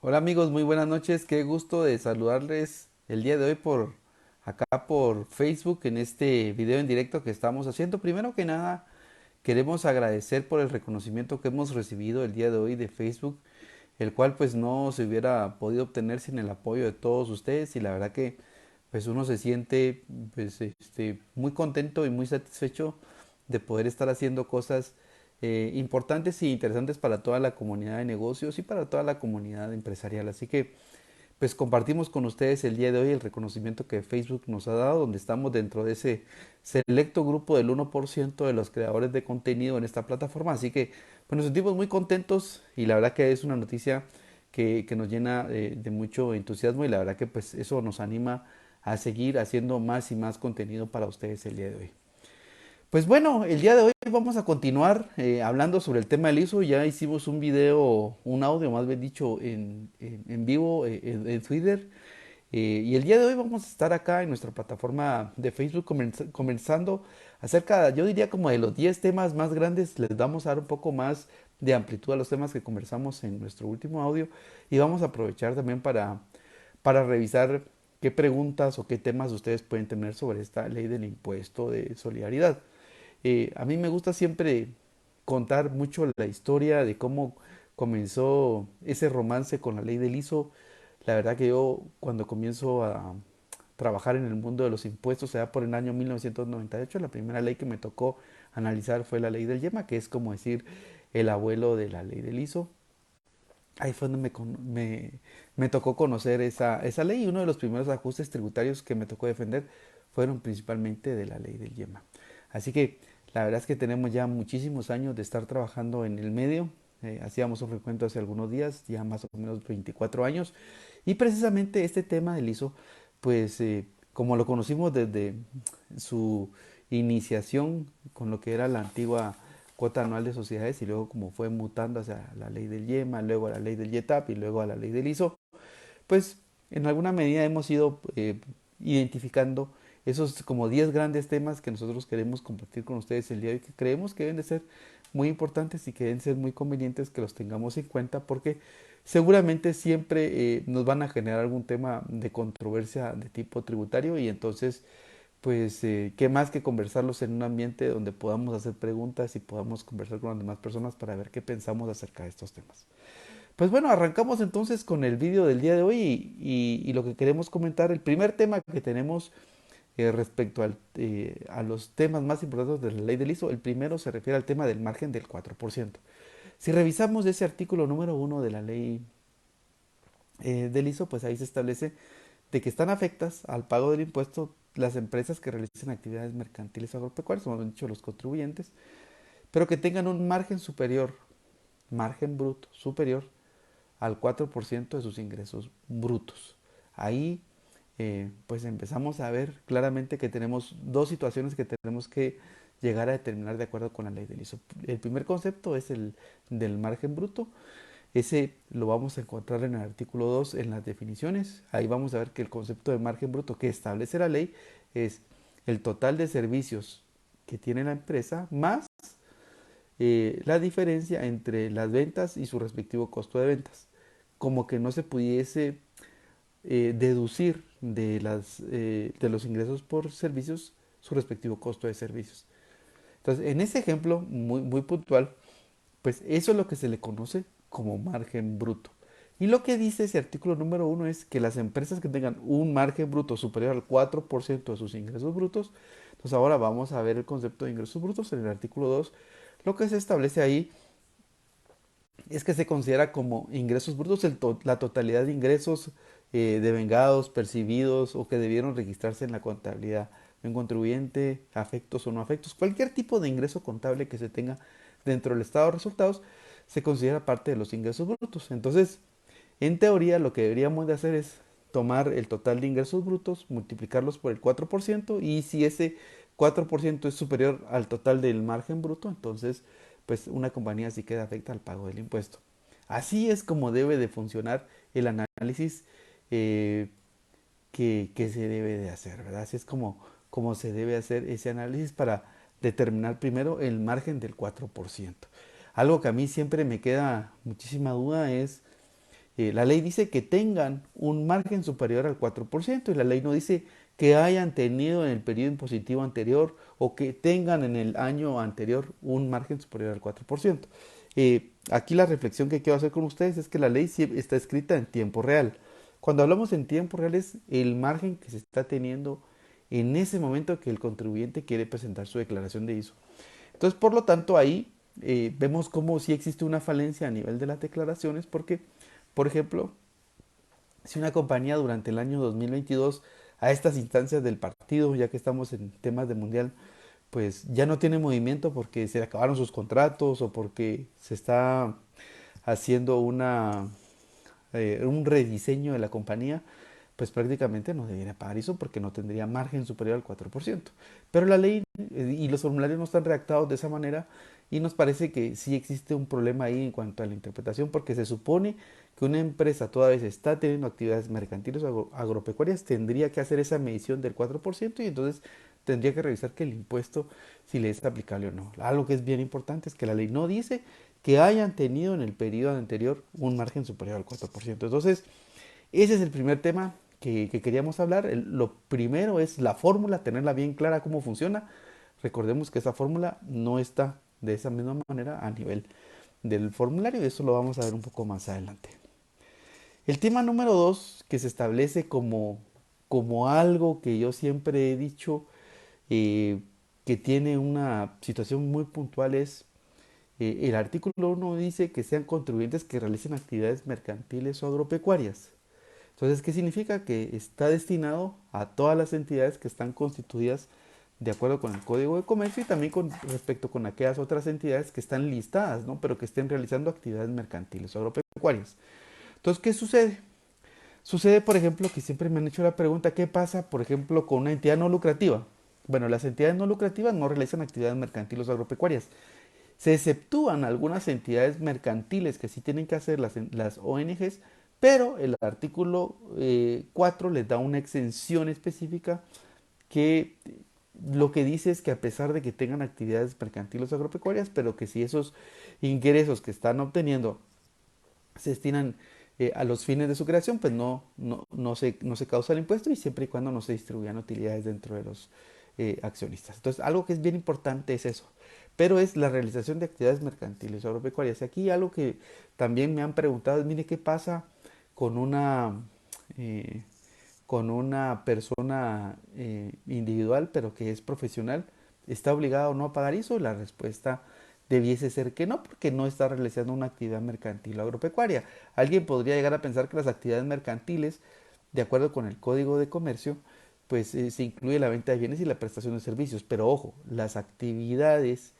Hola amigos, muy buenas noches. Qué gusto de saludarles el día de hoy por acá por Facebook en este video en directo que estamos haciendo. Primero que nada, queremos agradecer por el reconocimiento que hemos recibido el día de hoy de Facebook, el cual pues no se hubiera podido obtener sin el apoyo de todos ustedes y la verdad que pues uno se siente pues muy contento y muy satisfecho de poder estar haciendo cosas importantes y interesantes para toda la comunidad de negocios y para toda la comunidad empresarial. Así que pues compartimos con ustedes el día de hoy el reconocimiento que Facebook nos ha dado, donde estamos dentro de ese selecto grupo del 1% de los creadores de contenido en esta plataforma. Así que pues nos sentimos muy contentos y la verdad que es una noticia que nos llena de mucho entusiasmo y la verdad que pues eso nos anima a seguir haciendo más y más contenido para ustedes el día de hoy. Pues bueno, el día de hoy vamos a continuar hablando sobre el tema del ISO. Ya hicimos un video, un audio más bien dicho, en vivo en Twitter. Y el día de hoy vamos a estar acá en nuestra plataforma de Facebook comenzando acerca, yo diría como de los 10 temas más grandes. Les vamos a dar un poco más de amplitud a los temas que conversamos en nuestro último audio. Y vamos a aprovechar también para revisar qué preguntas o qué temas ustedes pueden tener sobre esta ley del impuesto de solidaridad. A mí me gusta siempre contar mucho la historia de cómo comenzó ese romance con la ley del ISO. La verdad que yo cuando comienzo a trabajar en el mundo de los impuestos, sea por el año 1998, la primera ley que me tocó analizar fue la ley del YEMA, que es como decir el abuelo de la ley del ISO. Ahí fue donde me tocó conocer esa ley y uno de los primeros ajustes tributarios que me tocó defender fueron principalmente de la ley del YEMA. Así que la verdad es que tenemos ya muchísimos años de estar trabajando en el medio. Hacíamos un recuento hace algunos días, ya más o menos 24 años. Y precisamente este tema del ISO, pues como lo conocimos desde su iniciación con lo que era la antigua cuota anual de sociedades y luego como fue mutando hacia la ley del YEMA, luego a la ley del YETAP y luego a la ley del ISO, pues en alguna medida hemos ido identificando esos como 10 grandes temas que nosotros queremos compartir con ustedes el día de hoy, que creemos que deben de ser muy importantes y que deben ser muy convenientes que los tengamos en cuenta porque seguramente siempre nos van a generar algún tema de controversia de tipo tributario y entonces pues qué más que conversarlos en un ambiente donde podamos hacer preguntas y podamos conversar con las demás personas para ver qué pensamos acerca de estos temas. Pues bueno, arrancamos entonces con el vídeo del día de hoy y lo que queremos comentar, el primer tema que tenemos respecto a los temas más importantes de la ley del ISO, el primero se refiere al tema del margen del 4%. Si revisamos ese artículo número uno de la ley del ISO, pues ahí se establece de que están afectas al pago del impuesto las empresas que realicen actividades mercantiles o agropecuarias, como han dicho los contribuyentes, pero que tengan un margen superior, margen bruto superior al 4% de sus ingresos brutos. Ahí pues empezamos a ver claramente que tenemos dos situaciones que tenemos que llegar a determinar de acuerdo con la ley del ISO. El primer concepto es el del margen bruto. Ese lo vamos a encontrar en el artículo 2 en las definiciones. Ahí vamos a ver que el concepto de margen bruto que establece la ley es el total de servicios que tiene la empresa más la diferencia entre las ventas y su respectivo costo de ventas. Como que no se pudiese deducir de los ingresos por servicios su respectivo costo de servicios. Entonces, en ese ejemplo muy puntual, pues eso es lo que se le conoce como margen bruto. Y lo que dice ese artículo número uno es que las empresas que tengan un margen bruto superior al 4% de sus ingresos brutos, entonces ahora vamos a ver el concepto de ingresos brutos en el artículo 2. Lo que se establece ahí es que se considera como ingresos brutos la totalidad de ingresos devengados, percibidos o que debieron registrarse en la contabilidad de un contribuyente, afectos o no afectos. Cualquier tipo de ingreso contable que se tenga dentro del estado de resultados se considera parte de los ingresos brutos. Entonces, en teoría, lo que deberíamos de hacer es tomar el total de ingresos brutos, multiplicarlos por el 4% y si ese 4% es superior al total del margen bruto, entonces pues una compañía sí queda afecta al pago del impuesto. Así es como debe de funcionar el análisis eh, que se debe de hacer, ¿verdad? Así es como se debe hacer ese análisis para determinar primero el margen del 4%. Algo que a mí siempre me queda muchísima duda es La ley dice que tengan un margen superior al 4% y la ley no dice que hayan tenido en el periodo impositivo anterior o que tengan en el año anterior un margen superior al 4%. Aquí la reflexión que quiero hacer con ustedes es que la ley sí está escrita en tiempo real. Cuando hablamos en tiempo real es el margen que se está teniendo en ese momento que el contribuyente quiere presentar su declaración de ISO. Entonces, por lo tanto, ahí vemos cómo sí existe una falencia a nivel de las declaraciones porque, por ejemplo, si una compañía durante el año 2022 a estas instancias del partido, ya que estamos en temas de mundial, pues ya no tiene movimiento porque se le acabaron sus contratos o porque se está haciendo un rediseño de la compañía, pues prácticamente no debería pagar eso porque no tendría margen superior al 4%. Pero la ley y los formularios no están redactados de esa manera y nos parece que sí existe un problema ahí en cuanto a la interpretación porque se supone que una empresa toda vez está teniendo actividades mercantiles o agropecuarias, tendría que hacer esa medición del 4% y entonces tendría que revisar que el impuesto si le es aplicable o no. Algo que es bien importante es que la ley no dice que hayan tenido en el periodo anterior un margen superior al 4%. Entonces, ese es el primer tema que queríamos hablar. Lo primero es la fórmula, tenerla bien clara cómo funciona. Recordemos que esa fórmula no está de esa misma manera a nivel del formulario y eso lo vamos a ver un poco más adelante. El tema número dos que se establece como algo que yo siempre he dicho eh, que tiene una situación muy puntual es el artículo 1 dice que sean contribuyentes que realicen actividades mercantiles o agropecuarias. Entonces, ¿qué significa? Que está destinado a todas las entidades que están constituidas de acuerdo con el Código de Comercio y también con respecto con aquellas otras entidades que están listadas, ¿no? Pero que estén realizando actividades mercantiles o agropecuarias. Entonces, ¿qué sucede? Sucede, por ejemplo, que siempre me han hecho la pregunta, ¿qué pasa, por ejemplo, con una entidad no lucrativa? Bueno, las entidades no lucrativas no realizan actividades mercantiles o agropecuarias. Se exceptúan algunas entidades mercantiles que sí tienen que hacer las ONGs, pero el artículo 4 les da una exención específica que lo que dice es que a pesar de que tengan actividades mercantiles o agropecuarias, pero que si esos ingresos que están obteniendo se destinan a los fines de su creación, pues no se causa el impuesto y siempre y cuando no se distribuyan utilidades dentro de los accionistas. Entonces, algo que es bien importante es eso, pero es la realización de actividades mercantiles o agropecuarias. Y aquí algo que también me han preguntado es, mire, ¿qué pasa con eh, una persona individual, pero que es profesional? ¿Está obligado o no a pagar eso? La respuesta debiese ser que no, porque no está realizando una actividad mercantil o agropecuaria. Alguien podría llegar a pensar que las actividades mercantiles, de acuerdo con el Código de Comercio, pues se incluye la venta de bienes y la prestación de servicios. Pero ojo, las actividades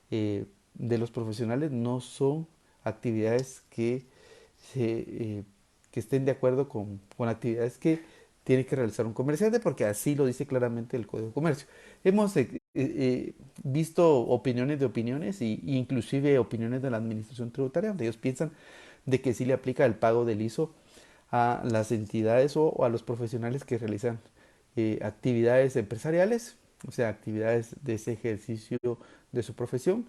de los profesionales no son actividades que estén de acuerdo con actividades que tiene que realizar un comerciante, porque así lo dice claramente el Código de Comercio. Hemos visto opiniones de opiniones y inclusive opiniones de la Administración Tributaria, donde ellos piensan de que sí le aplica el pago del ISO a las entidades o a los profesionales que realizan actividades empresariales, o sea, actividades de ese ejercicio de su profesión,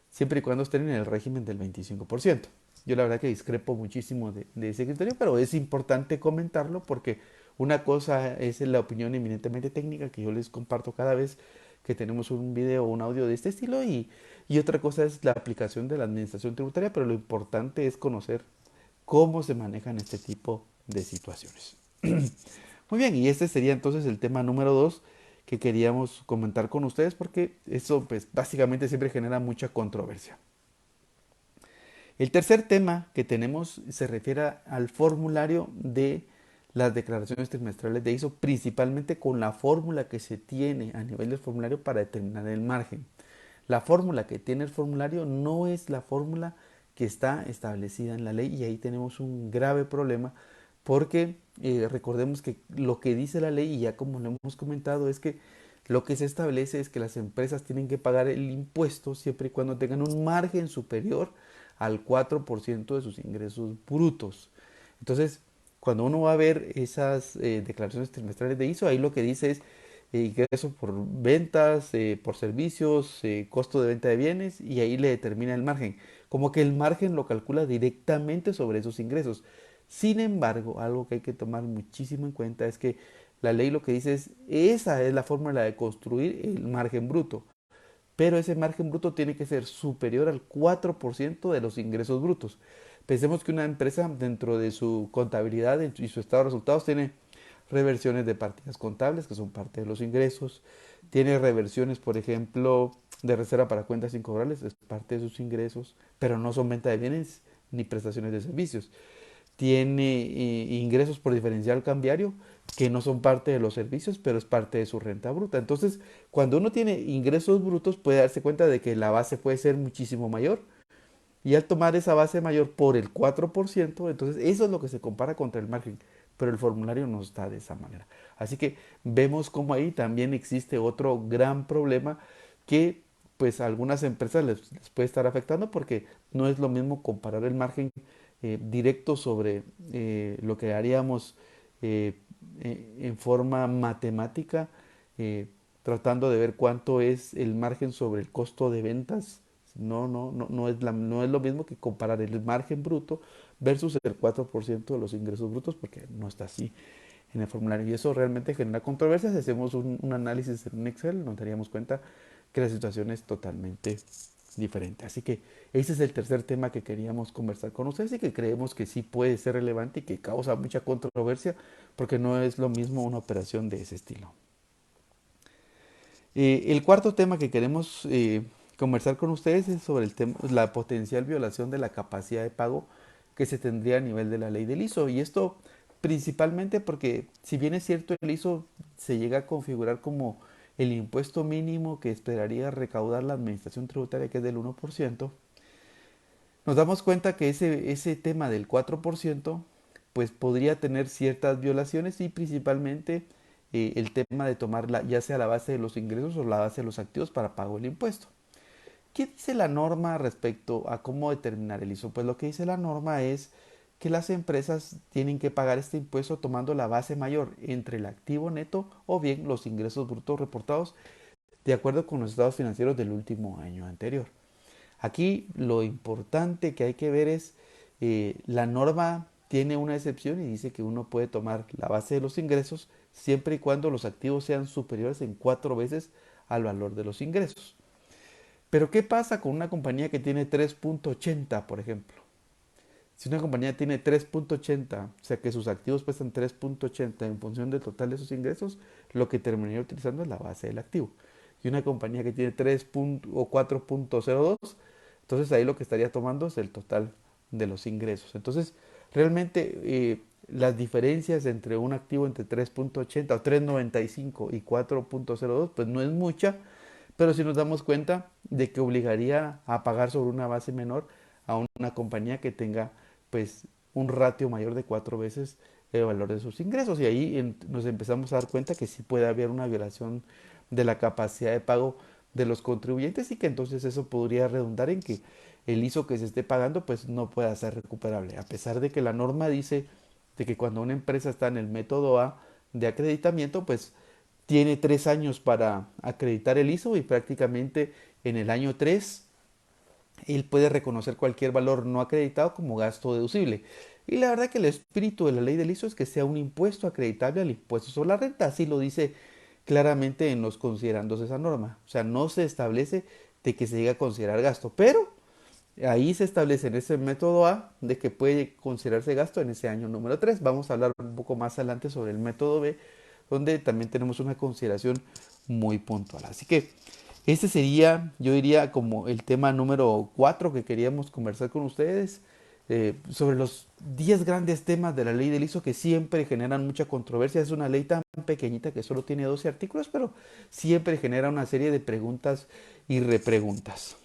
siempre y cuando estén en el régimen del 25%. Yo la verdad que discrepo muchísimo de ese criterio, pero es importante comentarlo porque una cosa es la opinión eminentemente técnica que yo les comparto cada vez que tenemos un video o un audio de este estilo y otra cosa es la aplicación de la administración tributaria, pero lo importante es conocer cómo se manejan este tipo de situaciones. Muy bien, y este sería entonces el tema número 2 que queríamos comentar con ustedes porque eso pues básicamente siempre genera mucha controversia. El tercer tema que tenemos se refiere al formulario de las declaraciones trimestrales de ISO, principalmente con la fórmula que se tiene a nivel del formulario para determinar el margen. La fórmula que tiene el formulario no es la fórmula que está establecida en la ley y ahí tenemos un grave problema porque recordemos que lo que dice la ley, y ya como lo hemos comentado, es que lo que se establece es que las empresas tienen que pagar el impuesto siempre y cuando tengan un margen superior al 4% de sus ingresos brutos. Entonces, cuando uno va a ver esas declaraciones trimestrales de ISO, ahí lo que dice es ingreso por ventas, por servicios, costo de venta de bienes y ahí le determina el margen. Como que el margen lo calcula directamente sobre esos ingresos. Sin embargo, algo que hay que tomar muchísimo en cuenta es que la ley lo que dice es, esa es la fórmula de construir el margen bruto, pero ese margen bruto tiene que ser superior al 4% de los ingresos brutos. Pensemos que una empresa dentro de su contabilidad y su estado de resultados tiene reversiones de partidas contables, que son parte de los ingresos, tiene reversiones, por ejemplo, de reserva para cuentas incobrables, es parte de sus ingresos, pero no son venta de bienes ni prestaciones de servicios. Tiene ingresos por diferencial cambiario, que no son parte de los servicios, pero es parte de su renta bruta. Entonces, cuando uno tiene ingresos brutos, puede darse cuenta de que la base puede ser muchísimo mayor. Y al tomar esa base mayor por el 4%, entonces eso es lo que se compara contra el margen. Pero el formulario no está de esa manera. Así que vemos como ahí también existe otro gran problema que pues a algunas empresas les puede estar afectando porque no es lo mismo comparar el margen directo sobre lo que haríamos eh, en forma matemática, eh, tratando de ver cuánto es el margen sobre el costo de ventas. No es lo mismo que comparar el margen bruto versus el 4% de los ingresos brutos, porque no está así en el formulario. Y eso realmente genera controversia. Si hacemos un análisis en un Excel, nos daríamos cuenta que la situación es totalmente diferente. Así que ese es el tercer tema que queríamos conversar con ustedes y que creemos que sí puede ser relevante y que causa mucha controversia, porque no es lo mismo una operación de ese estilo. El cuarto tema que queremos conversar con ustedes es sobre el tema, la potencial violación de la capacidad de pago que se tendría a nivel de la ley del ISO. Y esto principalmente porque, si bien es cierto, el ISO se llega a configurar como el impuesto mínimo que esperaría recaudar la administración tributaria, que es del 1%, nos damos cuenta que ese tema del 4% pues podría tener ciertas violaciones y principalmente el tema de tomarla ya sea la base de los ingresos o la base de los activos para pago del impuesto. ¿Qué dice la norma respecto a cómo determinar el ISO? Pues lo que dice la norma es que las empresas tienen que pagar este impuesto tomando la base mayor entre el activo neto o bien los ingresos brutos reportados de acuerdo con los estados financieros del último año anterior. Aquí lo importante que hay que ver es, la norma tiene una excepción y dice que uno puede tomar la base de los ingresos siempre y cuando los activos sean superiores en 4 veces al valor de los ingresos. Pero ¿qué pasa con una compañía que tiene 3.80, por ejemplo? Si una compañía tiene 3.80, o sea que sus activos pesan 3.80 en función del total de sus ingresos, lo que terminaría utilizando es la base del activo. Y una compañía que tiene 3 o 4.02, entonces ahí lo que estaría tomando es el total de los ingresos. Entonces, realmente las diferencias entre un activo entre 3.80 o 3.95 y 4.02, pues no es mucha, pero si nos damos cuenta de que obligaría a pagar sobre una base menor a una compañía que tenga pues un ratio mayor de 4 veces el valor de sus ingresos. Y ahí nos empezamos a dar cuenta que sí puede haber una violación de la capacidad de pago de los contribuyentes y que entonces eso podría redundar en que el ISO que se esté pagando pues no pueda ser recuperable. A pesar de que la norma dice de que cuando una empresa está en el método A de acreditamiento, pues tiene 3 años para acreditar el ISO y prácticamente en el año 3 él puede reconocer cualquier valor no acreditado como gasto deducible. Y la verdad que el espíritu de la ley del ISO es que sea un impuesto acreditable al impuesto sobre la renta. Así lo dice claramente en los considerandos de esa norma. O sea, no se establece de que se llegue a considerar gasto, pero ahí se establece en ese método A de que puede considerarse gasto en ese año número 3. Vamos a hablar un poco más adelante sobre el método B, donde también tenemos una consideración muy puntual. Así que este sería, yo diría, como el tema número 4 que queríamos conversar con ustedes, sobre los 10 grandes temas de la ley del ISO que siempre generan mucha controversia. Es una ley tan pequeñita que solo tiene 12 artículos, pero siempre genera una serie de preguntas y repreguntas.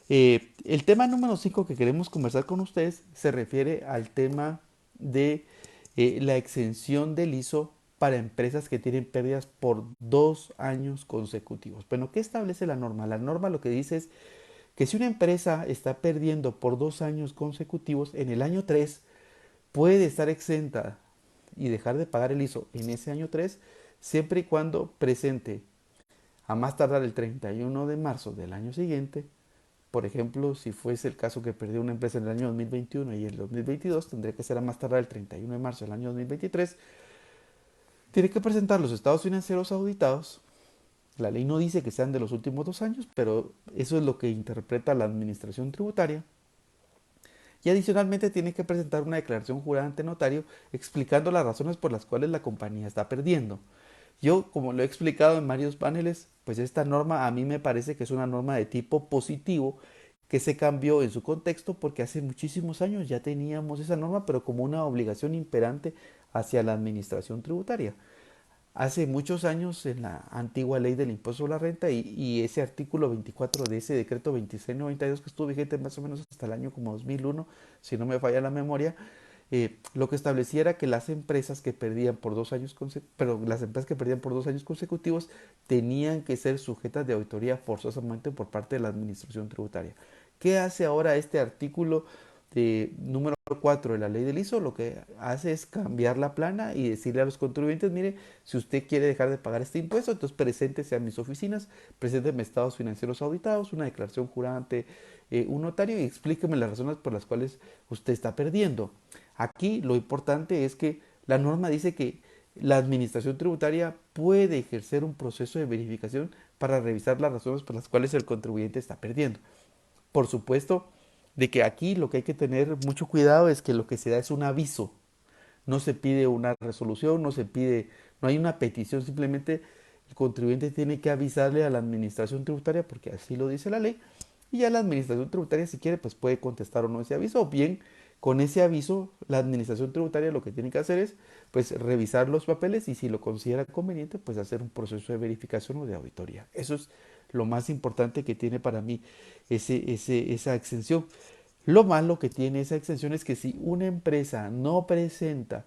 El tema número 5 que queremos conversar con ustedes se refiere al tema de la exención del ISO para empresas que tienen pérdidas por 2 años consecutivos. Bueno, ¿qué establece la norma? La norma lo que dice es que si una empresa está perdiendo por 2 años consecutivos, en el año 3 puede estar exenta y dejar de pagar el ISO en ese año 3 siempre y cuando presente a más tardar el 31 de marzo del año siguiente Por ejemplo, si fuese el caso que perdió una empresa en el año 2021 y el 2022, tendría que ser a más tardar el 31 de marzo del año 2023. Tiene que presentar los estados financieros auditados. La ley no dice que sean de los últimos 2 años, pero eso es lo que interpreta la administración tributaria. Y adicionalmente tiene que presentar una declaración jurada ante notario explicando las razones por las cuales la compañía está perdiendo. Yo, como lo he explicado en varios paneles, pues esta norma a mí me parece que es una norma de tipo positivo que se cambió en su contexto porque hace muchísimos años ya teníamos esa norma, pero como una obligación imperante hacia la administración tributaria. Hace muchos años en la antigua ley del impuesto sobre la renta y ese artículo 24 de ese decreto 2692 que estuvo vigente más o menos hasta el año como 2001, si no me falla la memoria, lo que establecía era que las empresas que perdían por 2 años, pero las empresas que perdían por 2 años consecutivos tenían que ser sujetas de auditoría forzosamente por parte de la administración tributaria. ¿Qué hace ahora este artículo número 4 de la ley del ISO? Lo que hace es cambiar la plana y decirle a los contribuyentes, mire, si usted quiere dejar de pagar este impuesto, entonces preséntese a mis oficinas, presénteme estados financieros auditados, una declaración jurada ante un notario y explíqueme las razones por las cuales usted está perdiendo. Aquí lo importante es que la norma dice que la administración tributaria puede ejercer un proceso de verificación para revisar las razones por las cuales el contribuyente está perdiendo. Por supuesto, de que aquí lo que hay que tener mucho cuidado es que lo que se da es un aviso. No se pide una resolución, no hay una petición, simplemente el contribuyente tiene que avisarle a la administración tributaria porque así lo dice la ley y ya la administración tributaria si quiere pues puede contestar o no ese aviso o bien con ese aviso la administración tributaria lo que tiene que hacer es pues revisar los papeles y si lo considera conveniente pues hacer un proceso de verificación o de auditoría. Eso es lo más importante que tiene para mí esa exención. Lo malo que tiene esa exención es que si una empresa no presenta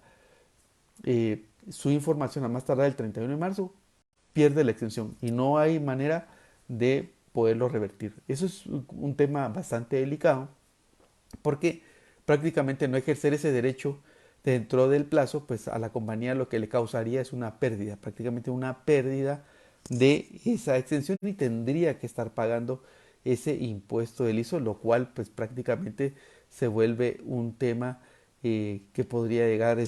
su información a más tardar el 31 de marzo, pierde la exención y no hay manera de poderlo revertir. Eso es un tema bastante delicado porque prácticamente no ejercer ese derecho dentro del plazo, pues a la compañía lo que le causaría es una pérdida, prácticamente una pérdida de esa exención y tendría que estar pagando ese impuesto del ISO, lo cual pues prácticamente se vuelve un tema que podría llegar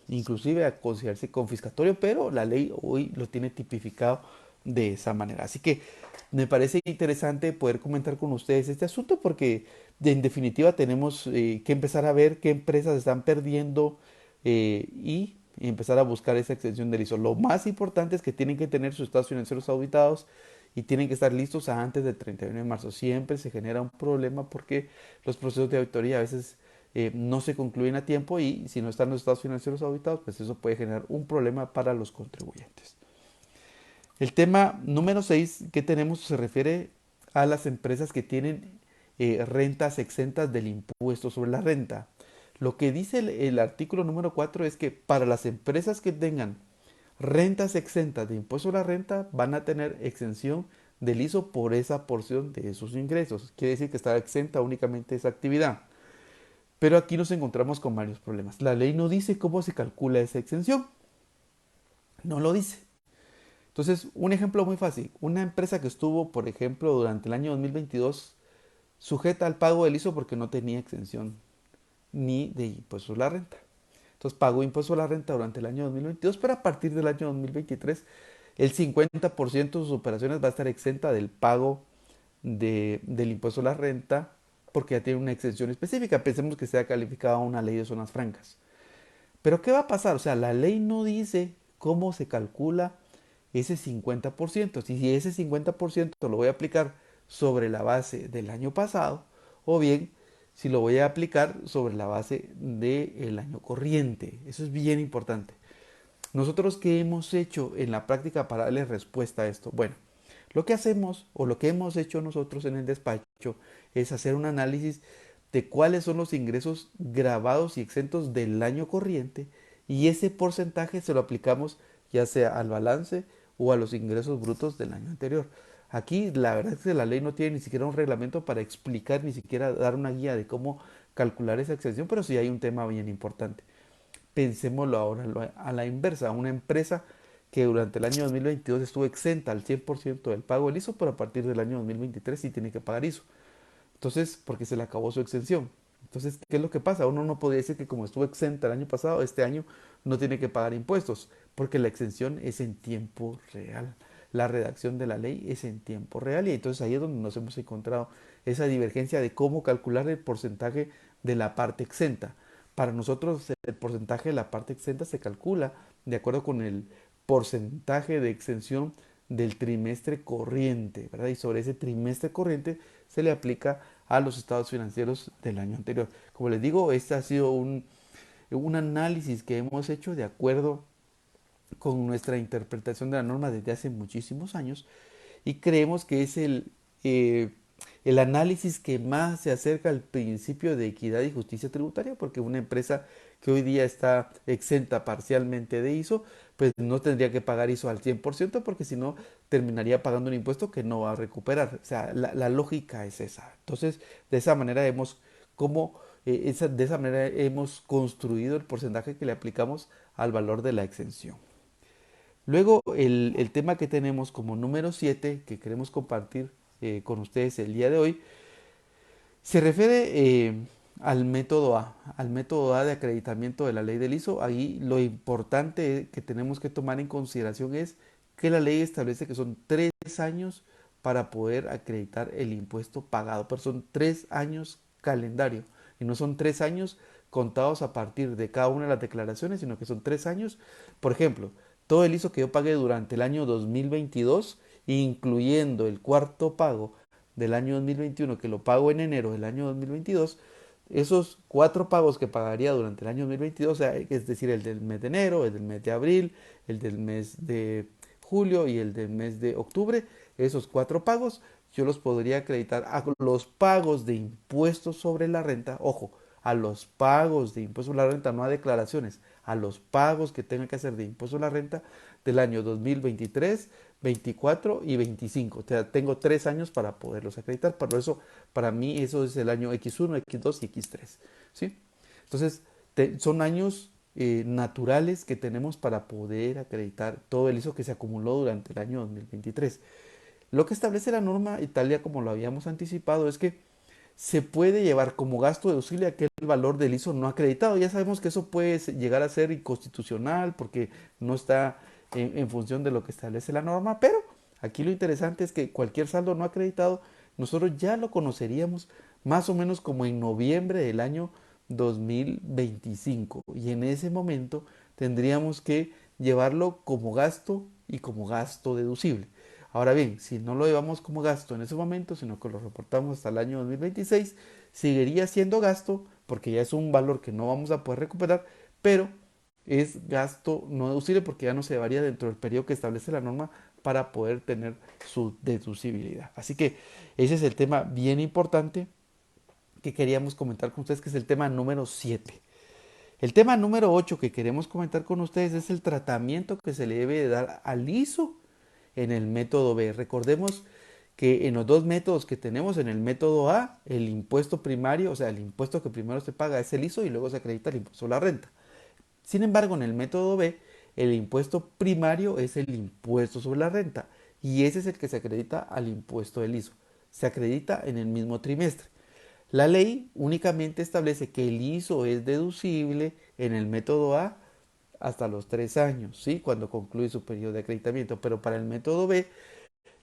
inclusive a considerarse confiscatorio, pero la ley hoy lo tiene tipificado de esa manera. Así que me parece interesante poder comentar con ustedes este asunto porque en definitiva tenemos que empezar a ver qué empresas están perdiendo y empezar a buscar esa extensión del ISO. Lo más importante es que tienen que tener sus estados financieros auditados y tienen que estar listos antes del 31 de marzo. Siempre se genera un problema porque los procesos de auditoría a veces no se concluyen a tiempo y si no están los estados financieros auditados, pues eso puede generar un problema para los contribuyentes. El tema número 6 que tenemos se refiere a las empresas que tienen rentas exentas del impuesto sobre la renta. Lo que dice el artículo número 4 es que para las empresas que tengan rentas exentas de impuesto sobre la renta van a tener exención del ISO por esa porción de esos ingresos. Quiere decir que está exenta únicamente esa actividad. Pero aquí nos encontramos con varios problemas. La ley no dice cómo se calcula esa exención. No lo dice. Entonces, un ejemplo muy fácil. Una empresa que estuvo, por ejemplo, durante el año 2022 sujeta al pago del ISO porque no tenía exención ni de impuestos a la renta. Entonces pagó impuesto a la renta durante el año 2022, pero a partir del año 2023 el 50% de sus operaciones va a estar exenta del pago del impuesto a la renta porque ya tiene una exención específica. Pensemos que sea calificada una ley de zonas francas. Pero ¿qué va a pasar? O sea, la ley no dice cómo se calcula ese 50%. Si ese 50% lo voy a aplicar sobre la base del año pasado o bien si lo voy a aplicar sobre la base del año corriente. Eso es bien importante. Nosotros, ¿qué hemos hecho en la práctica para darle respuesta a esto? Bueno, lo que hacemos o lo que hemos hecho nosotros en el despacho es hacer un análisis de cuáles son los ingresos grabados y exentos del año corriente y ese porcentaje se lo aplicamos ya sea al balance o a los ingresos brutos del año anterior. Aquí la verdad es que la ley no tiene ni siquiera un reglamento para explicar, ni siquiera dar una guía de cómo calcular esa exención, pero sí hay un tema bien importante. Pensémoslo ahora a la inversa, una empresa que durante el año 2022 estuvo exenta al 100% del pago del ISO, pero a partir del año 2023 sí tiene que pagar ISO. Entonces, porque se le acabó su exención. Entonces, ¿qué es lo que pasa? Uno no podría decir que como estuvo exenta el año pasado, este año no tiene que pagar impuestos, porque la exención es en tiempo real. La redacción de la ley es en tiempo real y entonces ahí es donde nos hemos encontrado esa divergencia de cómo calcular el porcentaje de la parte exenta. Para nosotros el porcentaje de la parte exenta se calcula de acuerdo con el porcentaje de exención del trimestre corriente, ¿verdad? Y sobre ese trimestre corriente se le aplica a los estados financieros del año anterior. Como les digo, este ha sido un análisis que hemos hecho de acuerdo con nuestra interpretación de la norma desde hace muchísimos años y creemos que es eh, el análisis que más se acerca al principio de equidad y justicia tributaria, porque una empresa que hoy día está exenta parcialmente de ISO, pues no tendría que pagar ISO al 100% porque si no terminaría pagando un impuesto que no va a recuperar. O sea, la lógica es esa. Entonces, de esa manera de esa manera hemos construido el porcentaje que le aplicamos al valor de la exención. Luego, el tema que tenemos como número 7 que queremos compartir con ustedes el día de hoy, se refiere al método A de acreditamiento de la ley del ISO. Ahí lo importante que tenemos que tomar en consideración es que la ley establece que son 3 años para poder acreditar el impuesto pagado, pero son 3 años calendario y no son 3 años contados a partir de cada una de las declaraciones, sino que son 3 años. Por ejemplo, todo el ISO que yo pagué durante el año 2022, incluyendo el cuarto pago del año 2021, que lo pago en enero del año 2022, esos 4 pagos que pagaría durante el año 2022, o sea, es decir, el del mes de enero, el del mes de abril, el del mes de julio y el del mes de octubre, esos 4 pagos yo los podría acreditar a los pagos de impuestos sobre la renta, ojo, a los pagos de impuestos sobre la renta, no a declaraciones, a los pagos que tenga que hacer de impuestos sobre la renta del año 2023, 24 y 25. O sea, tengo 3 años para poderlos acreditar. Por eso, para mí, eso es el año X1, X2 y X3. ¿Sí? Entonces, son años naturales que tenemos para poder acreditar todo el ISO que se acumuló durante el año 2023. Lo que establece la norma Italia, como lo habíamos anticipado, es que se puede llevar como gasto deducible aquel valor del ISO no acreditado. Ya sabemos que eso puede llegar a ser inconstitucional porque no está en función de lo que establece la norma, pero aquí lo interesante es que cualquier saldo no acreditado nosotros ya lo conoceríamos más o menos como en noviembre del año 2025 y en ese momento tendríamos que llevarlo como gasto y como gasto deducible. Ahora bien, si no lo llevamos como gasto en ese momento, sino que lo reportamos hasta el año 2026, seguiría siendo gasto porque ya es un valor que no vamos a poder recuperar, pero es gasto no deducible porque ya no se varía dentro del periodo que establece la norma para poder tener su deducibilidad. Así que ese es el tema bien importante que queríamos comentar con ustedes, que es el tema número 7. El tema número 8 que queremos comentar con ustedes es el tratamiento que se le debe de dar al ISO en el método B. Recordemos que en los dos métodos que tenemos, en el método A, el impuesto primario, o sea, el impuesto que primero se paga es el ISO y luego se acredita el impuesto a la renta. Sin embargo, en el método B, el impuesto primario es el impuesto sobre la renta y ese es el que se acredita al impuesto del ISO. Se acredita en el mismo trimestre. La ley únicamente establece que el ISO es deducible en el método A hasta los 3 años, ¿sí? Cuando concluye su periodo de acreditamiento. Pero para el método B,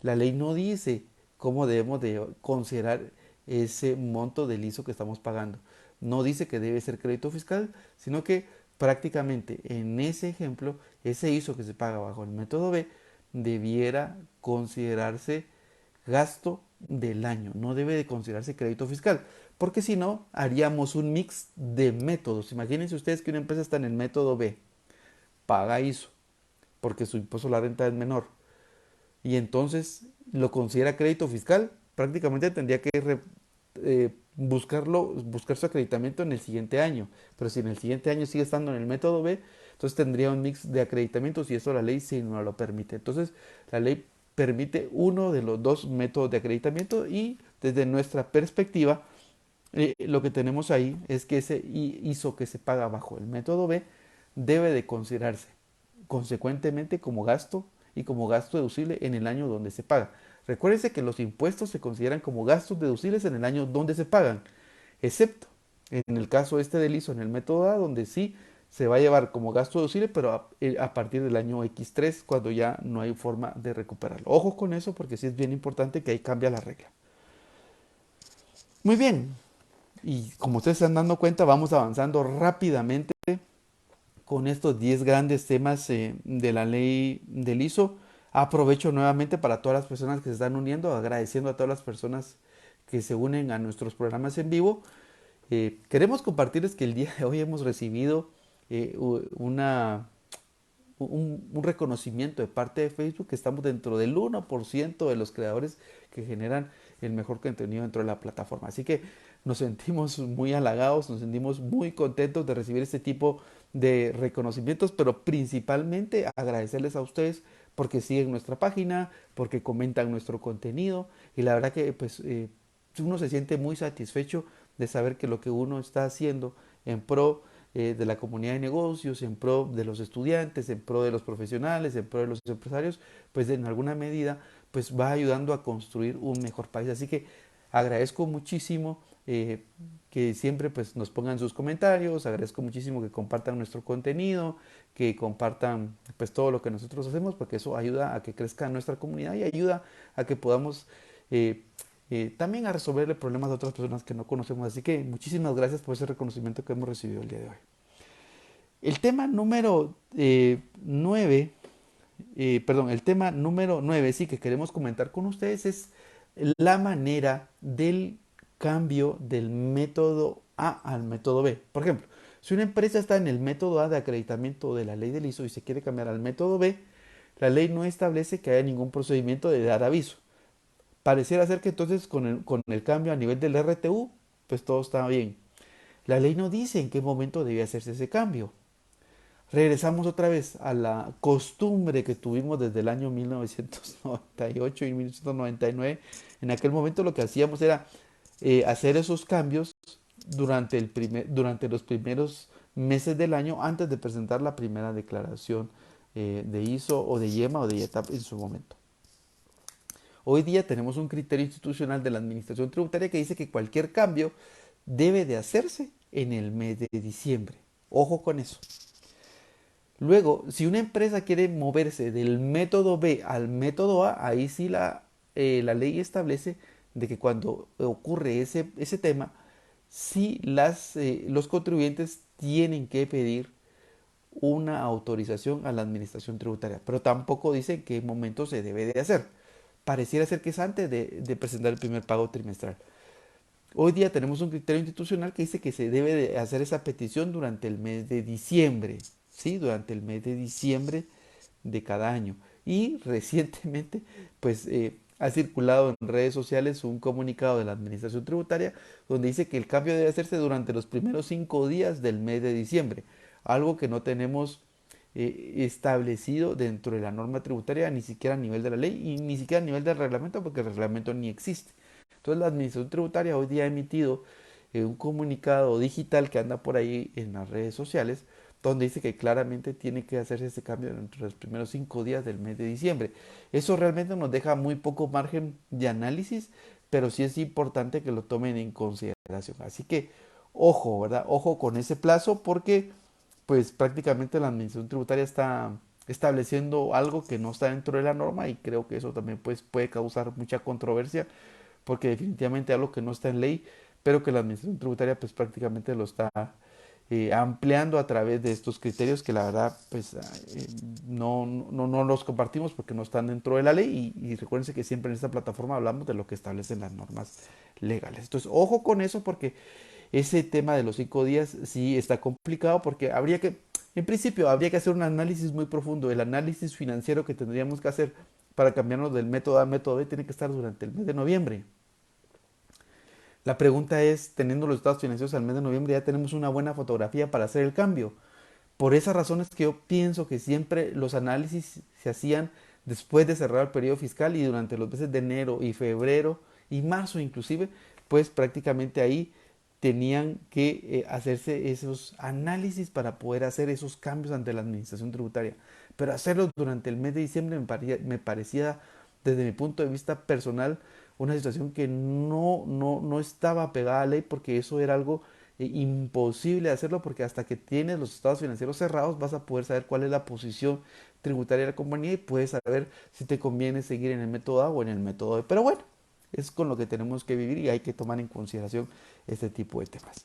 la ley no dice cómo debemos de considerar ese monto del ISO que estamos pagando. No dice que debe ser crédito fiscal, sino que prácticamente en ese ejemplo, ese ISO que se paga bajo el método B debiera considerarse gasto del año, no debe de considerarse crédito fiscal, porque si no, haríamos un mix de métodos. Imagínense ustedes que una empresa está en el método B, paga ISO, porque su impuesto a la renta es menor, y entonces lo considera crédito fiscal, prácticamente tendría que buscar su acreditamiento en el siguiente año. Pero si en el siguiente año sigue estando en el método B, entonces tendría un mix de acreditamientos y eso la ley sí no lo permite. Entonces la ley permite uno de los dos métodos de acreditamiento y desde nuestra perspectiva lo que tenemos ahí es que ese ISO que se paga bajo el método B debe de considerarse consecuentemente como gasto y como gasto deducible en el año donde se paga. Recuérdense que los impuestos se consideran como gastos deducibles en el año donde se pagan, excepto en el caso este del ISO, en el método A, donde sí se va a llevar como gasto deducible, pero a partir del año X3, cuando ya no hay forma de recuperarlo. Ojo con eso, porque sí es bien importante que ahí cambia la regla. Muy bien, y como ustedes se están dando cuenta, vamos avanzando rápidamente con estos 10 grandes temas de la ley del ISO. Aprovecho nuevamente para todas las personas que se están uniendo, agradeciendo a todas las personas que se unen a nuestros programas en vivo. Queremos compartirles que el día de hoy hemos recibido un reconocimiento de parte de Facebook, que estamos dentro del 1% de los creadores que generan el mejor contenido dentro de la plataforma. Así que nos sentimos muy halagados, nos sentimos muy contentos de recibir este tipo de reconocimientos, pero principalmente agradecerles a ustedes porque siguen nuestra página, porque comentan nuestro contenido, y la verdad que pues uno se siente muy satisfecho de saber que lo que uno está haciendo en pro de la comunidad de negocios, en pro de los estudiantes, en pro de los profesionales, en pro de los empresarios, pues en alguna medida pues va ayudando a construir un mejor país. Así que agradezco muchísimo que siempre pues nos pongan sus comentarios, agradezco muchísimo que compartan nuestro contenido, que compartan pues todo lo que nosotros hacemos, porque eso ayuda a que crezca nuestra comunidad y ayuda a que podamos eh, también a resolverle problemas a otras personas que no conocemos. Así que muchísimas gracias por ese reconocimiento que hemos recibido el día de hoy. El tema número 9, el tema número 9, sí, que queremos comentar con ustedes es la manera del cambio del método A al método B. Por ejemplo, si una empresa está en el método A de acreditamiento de la ley del ISO y se quiere cambiar al método B, la ley no establece que haya ningún procedimiento de dar aviso. Pareciera ser que entonces con el cambio a nivel del RTU, pues todo está bien. La ley no dice en qué momento debe hacerse ese cambio. Regresamos otra vez a la costumbre que tuvimos desde el año 1998 y 1999. En aquel momento lo que hacíamos era hacer esos cambios durante los primeros meses del año antes de presentar la primera declaración de ISO o de IEMA o de IETAP en su momento. Hoy día tenemos un criterio institucional de la Administración Tributaria que dice que cualquier cambio debe de hacerse en el mes de diciembre. Ojo con eso. Luego, si una empresa quiere moverse del método B al método A, ahí sí la ley establece de que cuando ocurre ese tema, sí los contribuyentes tienen que pedir una autorización a la administración tributaria, pero tampoco dice en qué momento se debe de hacer. Pareciera ser que es antes de presentar el primer pago trimestral. Hoy día tenemos un criterio institucional que dice que se debe de hacer esa petición durante el mes de diciembre, ¿sí? Durante el mes de diciembre de cada año. Y recientemente, pues ha circulado en redes sociales un comunicado de la Administración Tributaria donde dice que el cambio debe hacerse durante los primeros 5 días del mes de diciembre, algo que no tenemos establecido dentro de la norma tributaria, ni siquiera a nivel de la ley y ni siquiera a nivel del reglamento, porque el reglamento ni existe. Entonces la Administración Tributaria hoy día ha emitido un comunicado digital que anda por ahí en las redes sociales, donde dice que claramente tiene que hacerse este cambio entre los primeros 5 días del mes de diciembre. Eso realmente nos deja muy poco margen de análisis, pero sí es importante que lo tomen en consideración. Así que ojo, ¿verdad? Ojo con ese plazo, porque pues prácticamente la Administración Tributaria está estableciendo algo que no está dentro de la norma, y creo que eso también pues, puede causar mucha controversia, porque definitivamente algo que no está en ley, pero que la Administración Tributaria pues prácticamente lo está ampliando a través de estos criterios que la verdad pues no los compartimos porque no están dentro de la ley, y recuérdense que siempre en esta plataforma hablamos de lo que establecen las normas legales. Entonces, ojo con eso, porque ese tema de los 5 días sí está complicado, porque en principio, habría que hacer un análisis muy profundo. El análisis financiero que tendríamos que hacer para cambiarnos del método A al método B tiene que estar durante el mes de noviembre. La pregunta es, teniendo los estados financieros al mes de noviembre, ya tenemos una buena fotografía para hacer el cambio. Por esas razones que yo pienso que siempre los análisis se hacían después de cerrar el periodo fiscal y durante los meses de enero y febrero y marzo inclusive, pues prácticamente ahí tenían que hacerse esos análisis para poder hacer esos cambios ante la administración tributaria. Pero hacerlos durante el mes de diciembre me parecía desde mi punto de vista personal, una situación que no estaba pegada a ley porque eso era algo imposible de hacerlo porque hasta que tienes los estados financieros cerrados vas a poder saber cuál es la posición tributaria de la compañía y puedes saber si te conviene seguir en el método A o en el método B. Pero bueno, es con lo que tenemos que vivir y hay que tomar en consideración este tipo de temas.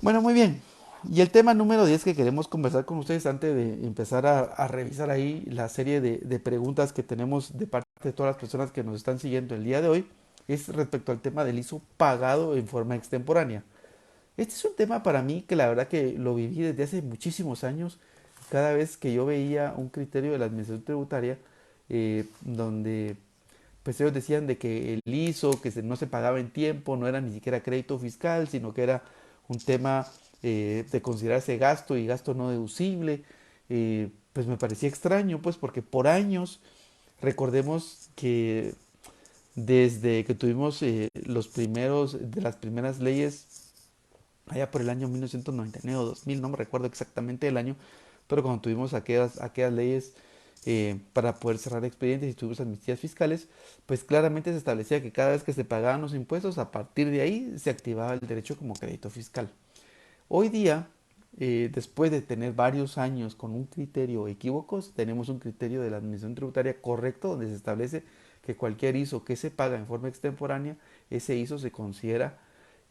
Bueno, muy bien. Y el tema número 10 que queremos conversar con ustedes antes de empezar a revisar ahí la serie de preguntas que tenemos de parte de todas las personas que nos están siguiendo el día de hoy es respecto al tema del ISO pagado en forma extemporánea. Este es un tema para mí que la verdad que lo viví desde hace muchísimos años. Cada vez que yo veía un criterio de la administración tributaria donde pues ellos decían de que el ISO, no se pagaba en tiempo, no era ni siquiera crédito fiscal, sino que era un tema de considerarse gasto y gasto no deducible, pues me parecía extraño, pues porque por años, recordemos que desde que tuvimos de las primeras leyes, allá por el año 1999 o 2000, no me recuerdo exactamente el año, pero cuando tuvimos aquellas leyes para poder cerrar expedientes y tuvimos amnistías fiscales, pues claramente se establecía que cada vez que se pagaban los impuestos, a partir de ahí se activaba el derecho como crédito fiscal. Hoy día, después de tener varios años con un criterio equívoco, tenemos un criterio de la administración tributaria correcto donde se establece que cualquier ISO que se paga en forma extemporánea, ese ISO se considera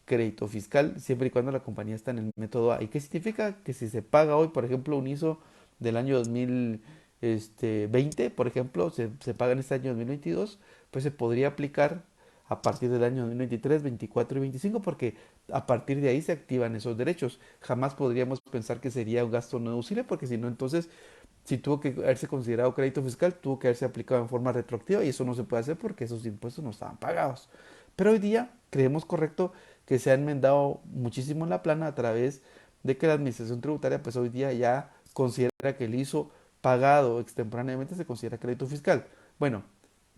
crédito fiscal siempre y cuando la compañía está en el método A. ¿Y qué significa? Que si se paga hoy, por ejemplo, un ISO del año 2020, por ejemplo, se paga en este año 2022, pues se podría aplicar a partir del año 2023, 24 y 25, porque a partir de ahí se activan esos derechos. Jamás podríamos pensar que sería un gasto no deducible, porque si no, entonces, si tuvo que haberse considerado crédito fiscal, tuvo que haberse aplicado en forma retroactiva y eso no se puede hacer porque esos impuestos no estaban pagados. Pero hoy día creemos correcto que se ha enmendado muchísimo en la plana a través de que la administración tributaria pues hoy día ya considera que el ISO pagado extemporáneamente se considera crédito fiscal. Bueno,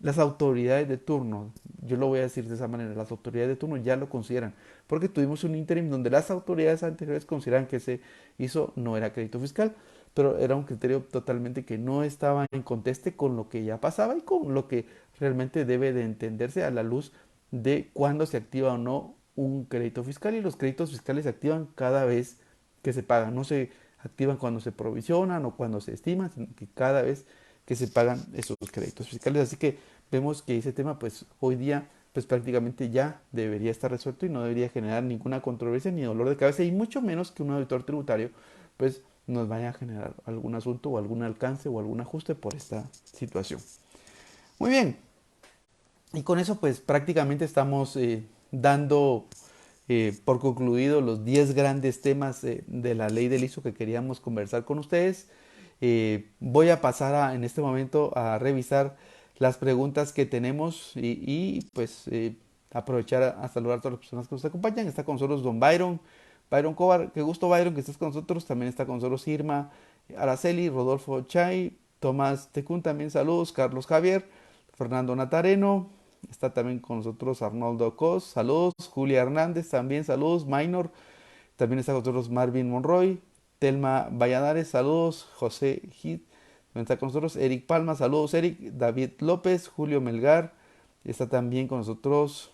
las autoridades de turno, yo lo voy a decir de esa manera, las autoridades de turno ya lo consideran, porque tuvimos un interim donde las autoridades anteriores consideran que ese ISO no era crédito fiscal, pero era un criterio totalmente que no estaba en conteste con lo que ya pasaba y con lo que realmente debe de entenderse a la luz de cuándo se activa o no un crédito fiscal y los créditos fiscales se activan cada vez que se pagan, no se activan cuando se provisionan o cuando se estiman, sino que cada vez que se pagan esos créditos fiscales. Así que vemos que ese tema pues hoy día pues prácticamente ya debería estar resuelto y no debería generar ninguna controversia ni dolor de cabeza y mucho menos que un auditor tributario pues nos vaya a generar algún asunto o algún alcance o algún ajuste por esta situación. Muy bien, y con eso pues prácticamente estamos dando por concluido los 10 grandes temas de la ley del ISO que queríamos conversar con ustedes. Voy a pasar en este momento a revisar las preguntas que tenemos pues aprovechar a saludar a todas las personas que nos acompañan. Está con nosotros don Byron Cobar, qué gusto Byron que estés con nosotros. También está con nosotros Irma Araceli, Rodolfo Chay, Tomás Tecún también saludos, Carlos Javier, Fernando Natareno, está también con nosotros Arnoldo Cos, saludos, Julia Hernández también saludos, Minor, también está con nosotros Marvin Monroy, Telma Valladares, saludos, José Hit, está con nosotros Eric Palma, saludos Eric, David López, Julio Melgar, está también con nosotros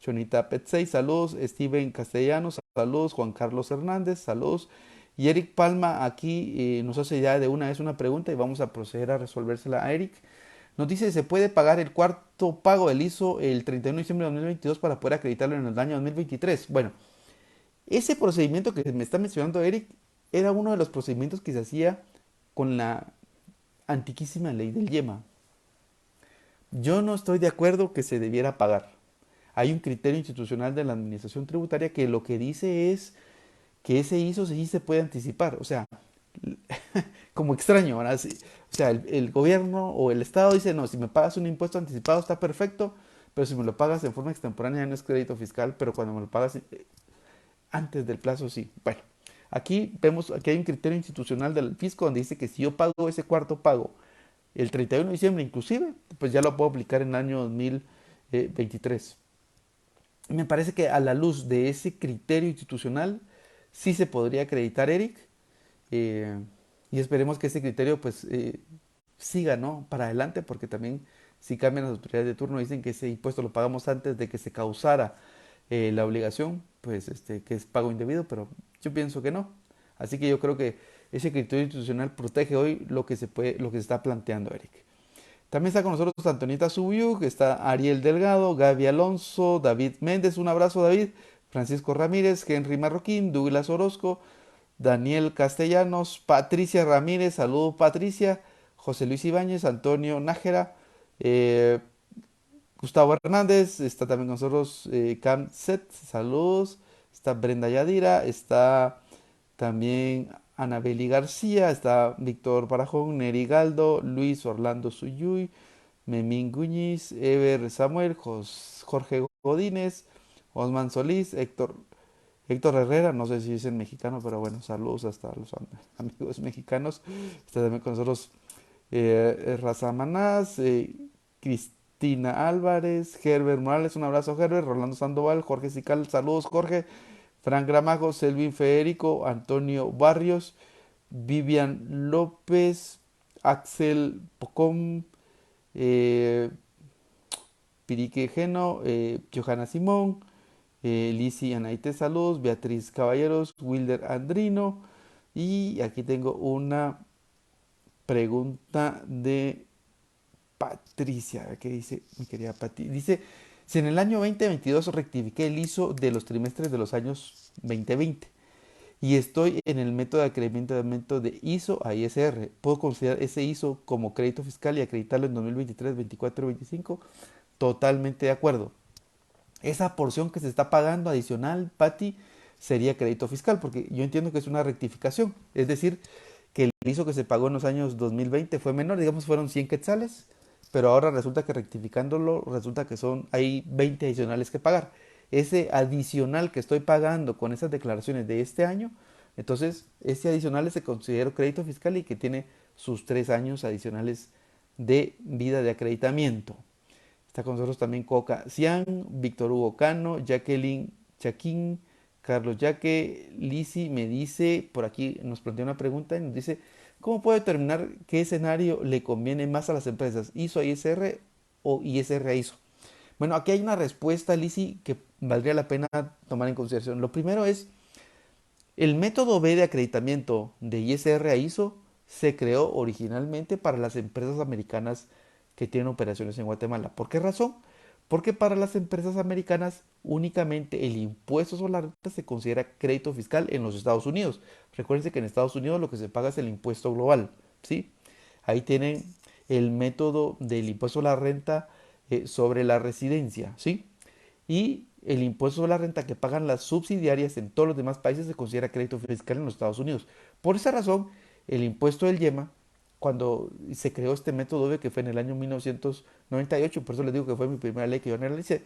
Chonita Petsey, saludos, Steven Castellanos, saludos, Juan Carlos Hernández, saludos, y Eric Palma aquí nos hace ya de una vez una pregunta y vamos a proceder a resolvérsela a Eric. Nos dice, ¿se puede pagar el cuarto pago del ISO el 31 de diciembre de 2022 para poder acreditarlo en el año 2023? Bueno, ese procedimiento que me está mencionando Eric era uno de los procedimientos que se hacía con la antiquísima ley del IEMA. Yo no estoy de acuerdo que se debiera pagar. Hay un criterio institucional de la administración tributaria que lo que dice es que ese ISO sí se puede anticipar. O sea, como extraño, ¿verdad? O sea, el gobierno o el Estado dice, no, si me pagas un impuesto anticipado está perfecto, pero si me lo pagas en forma extemporánea no es crédito fiscal, pero cuando me lo pagas antes del plazo sí. Bueno, aquí vemos, aquí hay un criterio institucional del fisco donde dice que si yo pago ese cuarto pago el 31 de diciembre inclusive, pues ya lo puedo aplicar en el año 2023. Me parece que a la luz de ese criterio institucional sí se podría acreditar, Eric, eh, y esperemos que ese criterio pues siga, ¿no? Para adelante, porque también si cambian las autoridades de turno, dicen que ese impuesto lo pagamos antes de que se causara la obligación, pues que es pago indebido, pero yo pienso que no. Así que yo creo que ese criterio institucional protege hoy lo que se puede, lo que se está planteando, Eric. También está con nosotros Antonita Subiuk, está Ariel Delgado, Gaby Alonso, David Méndez, un abrazo David, Francisco Ramírez, Henry Marroquín, Douglas Orozco, Daniel Castellanos, Patricia Ramírez, saludos Patricia, José Luis Ibáñez, Antonio Nájera, eh, Gustavo Hernández, está también con nosotros Cam Set, saludos, está Brenda Yadira, está también Anabeli García, está Víctor Barajón, Neri Galdo, Luis Orlando Suyuy, Memín Guñiz, Ever Samuel, Jorge Godínez, Osman Solís, Héctor Herrera, no sé si es el mexicano, pero bueno, saludos hasta los amigos mexicanos. Está también con nosotros Raza Manás, Cristina Álvarez, Herbert Morales, un abrazo Herbert, Rolando Sandoval, Jorge Sical, saludos Jorge, Frank Gramajo, Selvin Federico, Antonio Barrios, Vivian López, Axel Pocom, eh, Pirique Geno, Johanna Simón, Lizzy Anaite, saludos, Beatriz Caballeros, Wilder Andrino, y aquí tengo una pregunta de Patricia, ¿qué dice mi querida Pati? Dice, si en el año 2022 rectifiqué el ISO de los trimestres de los años 2020 y estoy en el método de acreedamiento de ISO a ISR, ¿puedo considerar ese ISO como crédito fiscal y acreditarlo en 2023, 24 y 25? Totalmente de acuerdo. Esa porción que se está pagando adicional, Pati, sería crédito fiscal, porque yo entiendo que es una rectificación. Es decir, que el ISO que se pagó en los años 2020 fue menor, digamos fueron 100 quetzales, pero ahora resulta que rectificándolo, resulta que hay 20 adicionales que pagar. Ese adicional que estoy pagando con esas declaraciones de este año, entonces ese adicional se considera crédito fiscal y que tiene sus 3 años adicionales de vida de acreditamiento. Está con nosotros también Coca Cian, Víctor Hugo Cano, Jacqueline Chaquín, Carlos Yaque, Lisi me dice, por aquí nos plantea una pregunta y nos dice, ¿cómo puedo determinar qué escenario le conviene más a las empresas? ¿ISO a ISR o ISR a ISO? Bueno, aquí hay una respuesta, Lisi, que valdría la pena tomar en consideración. Lo primero es, el método B de acreditamiento de ISR a ISO se creó originalmente para las empresas americanas que tienen operaciones en Guatemala. ¿Por qué razón? Porque para las empresas americanas únicamente el impuesto sobre la renta se considera crédito fiscal en los Estados Unidos. Recuerden que en Estados Unidos lo que se paga es el impuesto global, ¿sí? Ahí tienen el método del impuesto a la renta sobre la residencia, ¿sí? Y el impuesto sobre la renta que pagan las subsidiarias en todos los demás países se considera crédito fiscal en los Estados Unidos. Por esa razón, el impuesto del YEMA, cuando se creó este método B, que fue en el año 1998, por eso les digo que fue mi primera ley que yo analicé,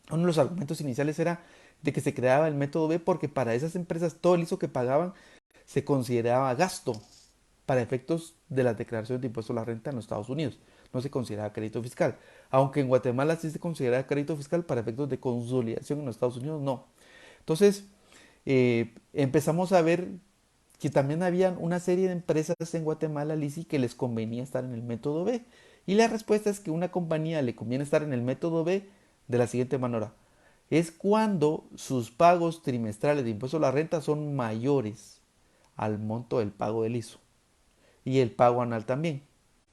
uno de los argumentos iniciales era de que se creaba el método B porque para esas empresas todo el ISO que pagaban se consideraba gasto para efectos de las declaraciones de impuesto a la renta en los Estados Unidos. No se consideraba crédito fiscal. Aunque en Guatemala sí se considera crédito fiscal para efectos de consolidación en los Estados Unidos, no. Entonces, empezamos a ver que también habían una serie de empresas en Guatemala, Lisi, que les convenía estar en el método B. Y la respuesta es que una compañía le conviene estar en el método B de la siguiente manera. Es cuando sus pagos trimestrales de impuesto a la renta son mayores al monto del pago del ISO y el pago anual también.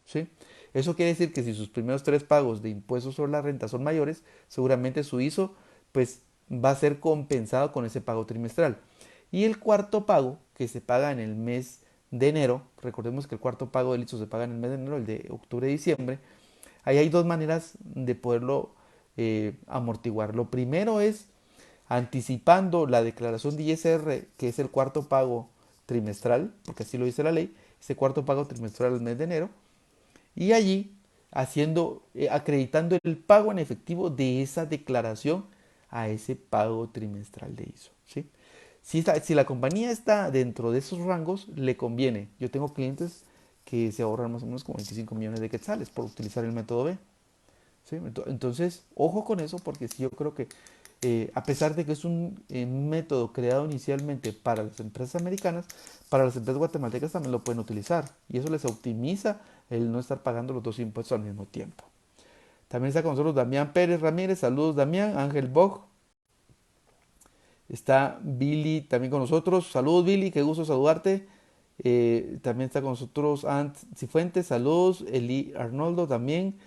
¿Sí? Eso quiere decir que si sus primeros 3 pagos de impuestos sobre la renta son mayores, seguramente su ISO pues, va a ser compensado con ese pago trimestral. Y el cuarto pago, que se paga en el mes de enero, recordemos que el cuarto pago del ISO se paga en el mes de enero, el de octubre y diciembre, ahí hay dos maneras de poderlo amortiguar. Lo primero es anticipando la declaración de ISR, que es el cuarto pago trimestral, porque así lo dice la ley, ese cuarto pago trimestral al mes de enero, y allí acreditando el pago en efectivo de esa declaración a ese pago trimestral de ISO, ¿sí? Si la compañía está dentro de esos rangos, le conviene. Yo tengo clientes que se ahorran más o menos como 25 millones de quetzales por utilizar el método B. ¿Sí? Entonces, ojo con eso porque sí, yo creo que a pesar de que es un método creado inicialmente para las empresas americanas, para las empresas guatemaltecas también lo pueden utilizar y eso les optimiza el no estar pagando los dos impuestos al mismo tiempo. También está con nosotros Damián Pérez Ramírez, saludos Damián, Ángel Bog, está Billy también con nosotros, saludos Billy, qué gusto saludarte. También está con nosotros Ant Cifuentes, saludos, Eli Arnoldo también.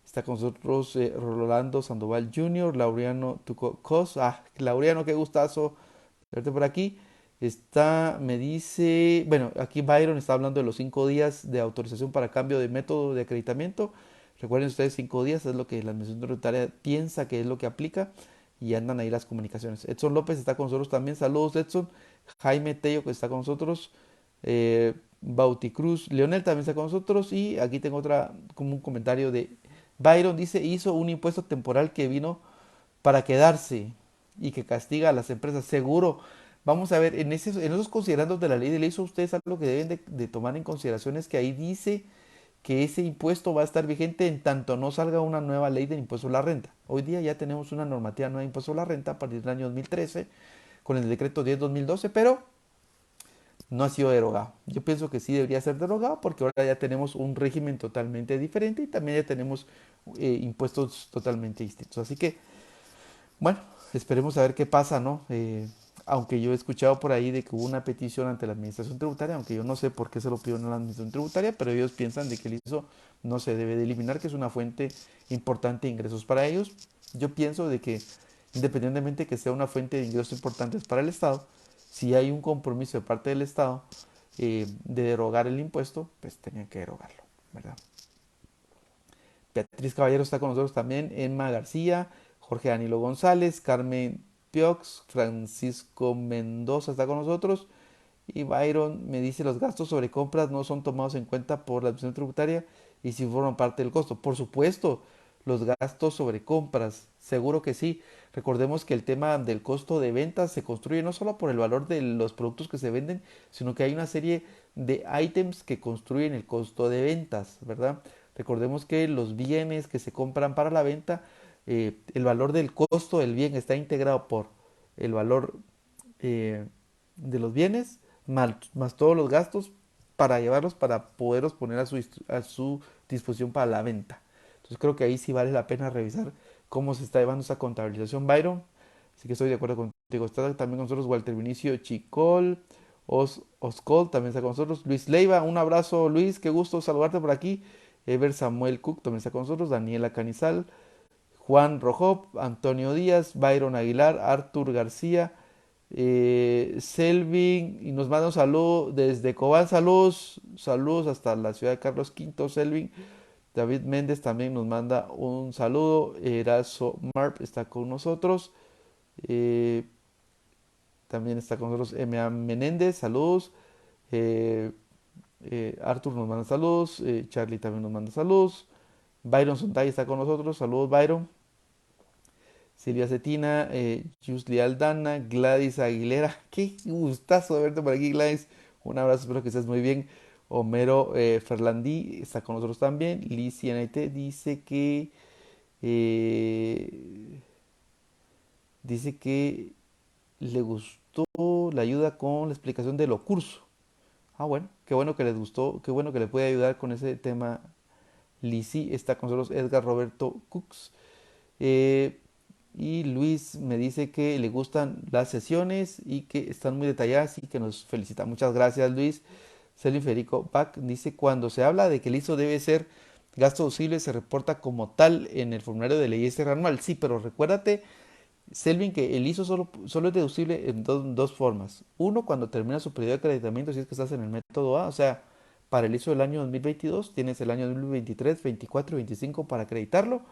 Está con nosotros Rolando Sandoval Jr., Laureano Tucos. Laureano, qué gustazo verte por aquí. Está, me dice, bueno, aquí Byron está hablando de los 5 días de autorización para cambio de método de acreditamiento. Recuerden ustedes, 5 días es lo que la Administración Tributaria piensa que es lo que aplica y andan ahí las comunicaciones. Edson López está con nosotros también. Saludos, Edson. Jaime Tello, que está con nosotros. Bauticruz Leonel también está con nosotros. Y aquí tengo otra, como un comentario de Byron. Dice, hizo un impuesto temporal que vino para quedarse y que castiga a las empresas. Seguro. Vamos a ver, en esos considerandos de la ley de ley, ustedes algo que deben de tomar en consideración es que ahí dice que ese impuesto va a estar vigente en tanto no salga una nueva ley del impuesto a la renta. Hoy día ya tenemos una normativa nueva de impuesto a la renta a partir del año 2013 con el decreto 10-2012, pero no ha sido derogado. Yo pienso que sí debería ser derogado porque ahora ya tenemos un régimen totalmente diferente y también ya tenemos impuestos totalmente distintos. Así que, bueno, esperemos a ver qué pasa, ¿no? Aunque yo he escuchado por ahí de que hubo una petición ante la Administración Tributaria, aunque yo no sé por qué se lo pidió a la Administración Tributaria, pero ellos piensan de que el ISO no se debe de eliminar, que es una fuente importante de ingresos para ellos. Yo pienso de que independientemente que sea una fuente de ingresos importantes para el Estado, si hay un compromiso de parte del Estado de derogar el impuesto, pues tenían que derogarlo, ¿verdad? Beatriz Caballero está con nosotros también, Emma García, Jorge Danilo González, Carmen Piox, Francisco Mendoza está con nosotros y Byron me dice los gastos sobre compras no son tomados en cuenta por la administración tributaria y si forman parte del costo. Por supuesto, los gastos sobre compras, seguro que sí. Recordemos que el tema del costo de ventas se construye no solo por el valor de los productos que se venden, sino que hay una serie de ítems que construyen el costo de ventas, ¿verdad? Recordemos que los bienes que se compran para la venta, el valor del costo del bien está integrado por el valor eh, de los bienes más todos los gastos para llevarlos, para poderlos poner a su disposición para la venta. Entonces creo que ahí sí vale la pena revisar cómo se está llevando esa contabilización, Byron. Así que estoy de acuerdo contigo. Está también con nosotros Walter Vinicio Chicol, Oscol también está con nosotros. Luis Leiva, un abrazo Luis, qué gusto saludarte por aquí. Ever Samuel Cook también está con nosotros. Daniela Canizal, Juan Rojop, Antonio Díaz, Byron Aguilar, Artur García, Selvin, y nos manda un saludo desde Cobán, saludos, saludos hasta la ciudad de Carlos V, Selvin. David Méndez también nos manda un saludo. Erazo Marp está con nosotros. eh, También está con nosotros M.A. Menéndez, saludos. Eh, Arthur nos manda saludos. Charlie también nos manda saludos. Byron Sontay está con nosotros, saludos Byron. Silvia Cetina, Yusli Aldana, Gladys Aguilera. Qué gustazo de verte por aquí, Gladys. Un abrazo, espero que estés muy bien. Homero Ferlandí está con nosotros también. Liz NT eh, dice que le gustó la ayuda con la explicación de lo curso. Ah, bueno, qué bueno que les gustó, qué bueno que le puede ayudar con ese tema. Lisi está con nosotros, Edgar Roberto Cooks. Eh, Y Luis me dice que le gustan las sesiones y que están muy detalladas y que nos felicita. Muchas gracias, Luis. Selvin Federico Bach dice, cuando se habla de que el ISO debe ser gasto deducible, se reporta como tal en el formulario de ley ISR anual. Sí, pero recuérdate, Selvin, que el ISO solo es deducible en dos formas. Uno, cuando termina su periodo de acreditamiento, si es que estás en el método A, o sea, para el ISO del año 2022, tienes el año 2023, 24 y 25 para acreditarlo.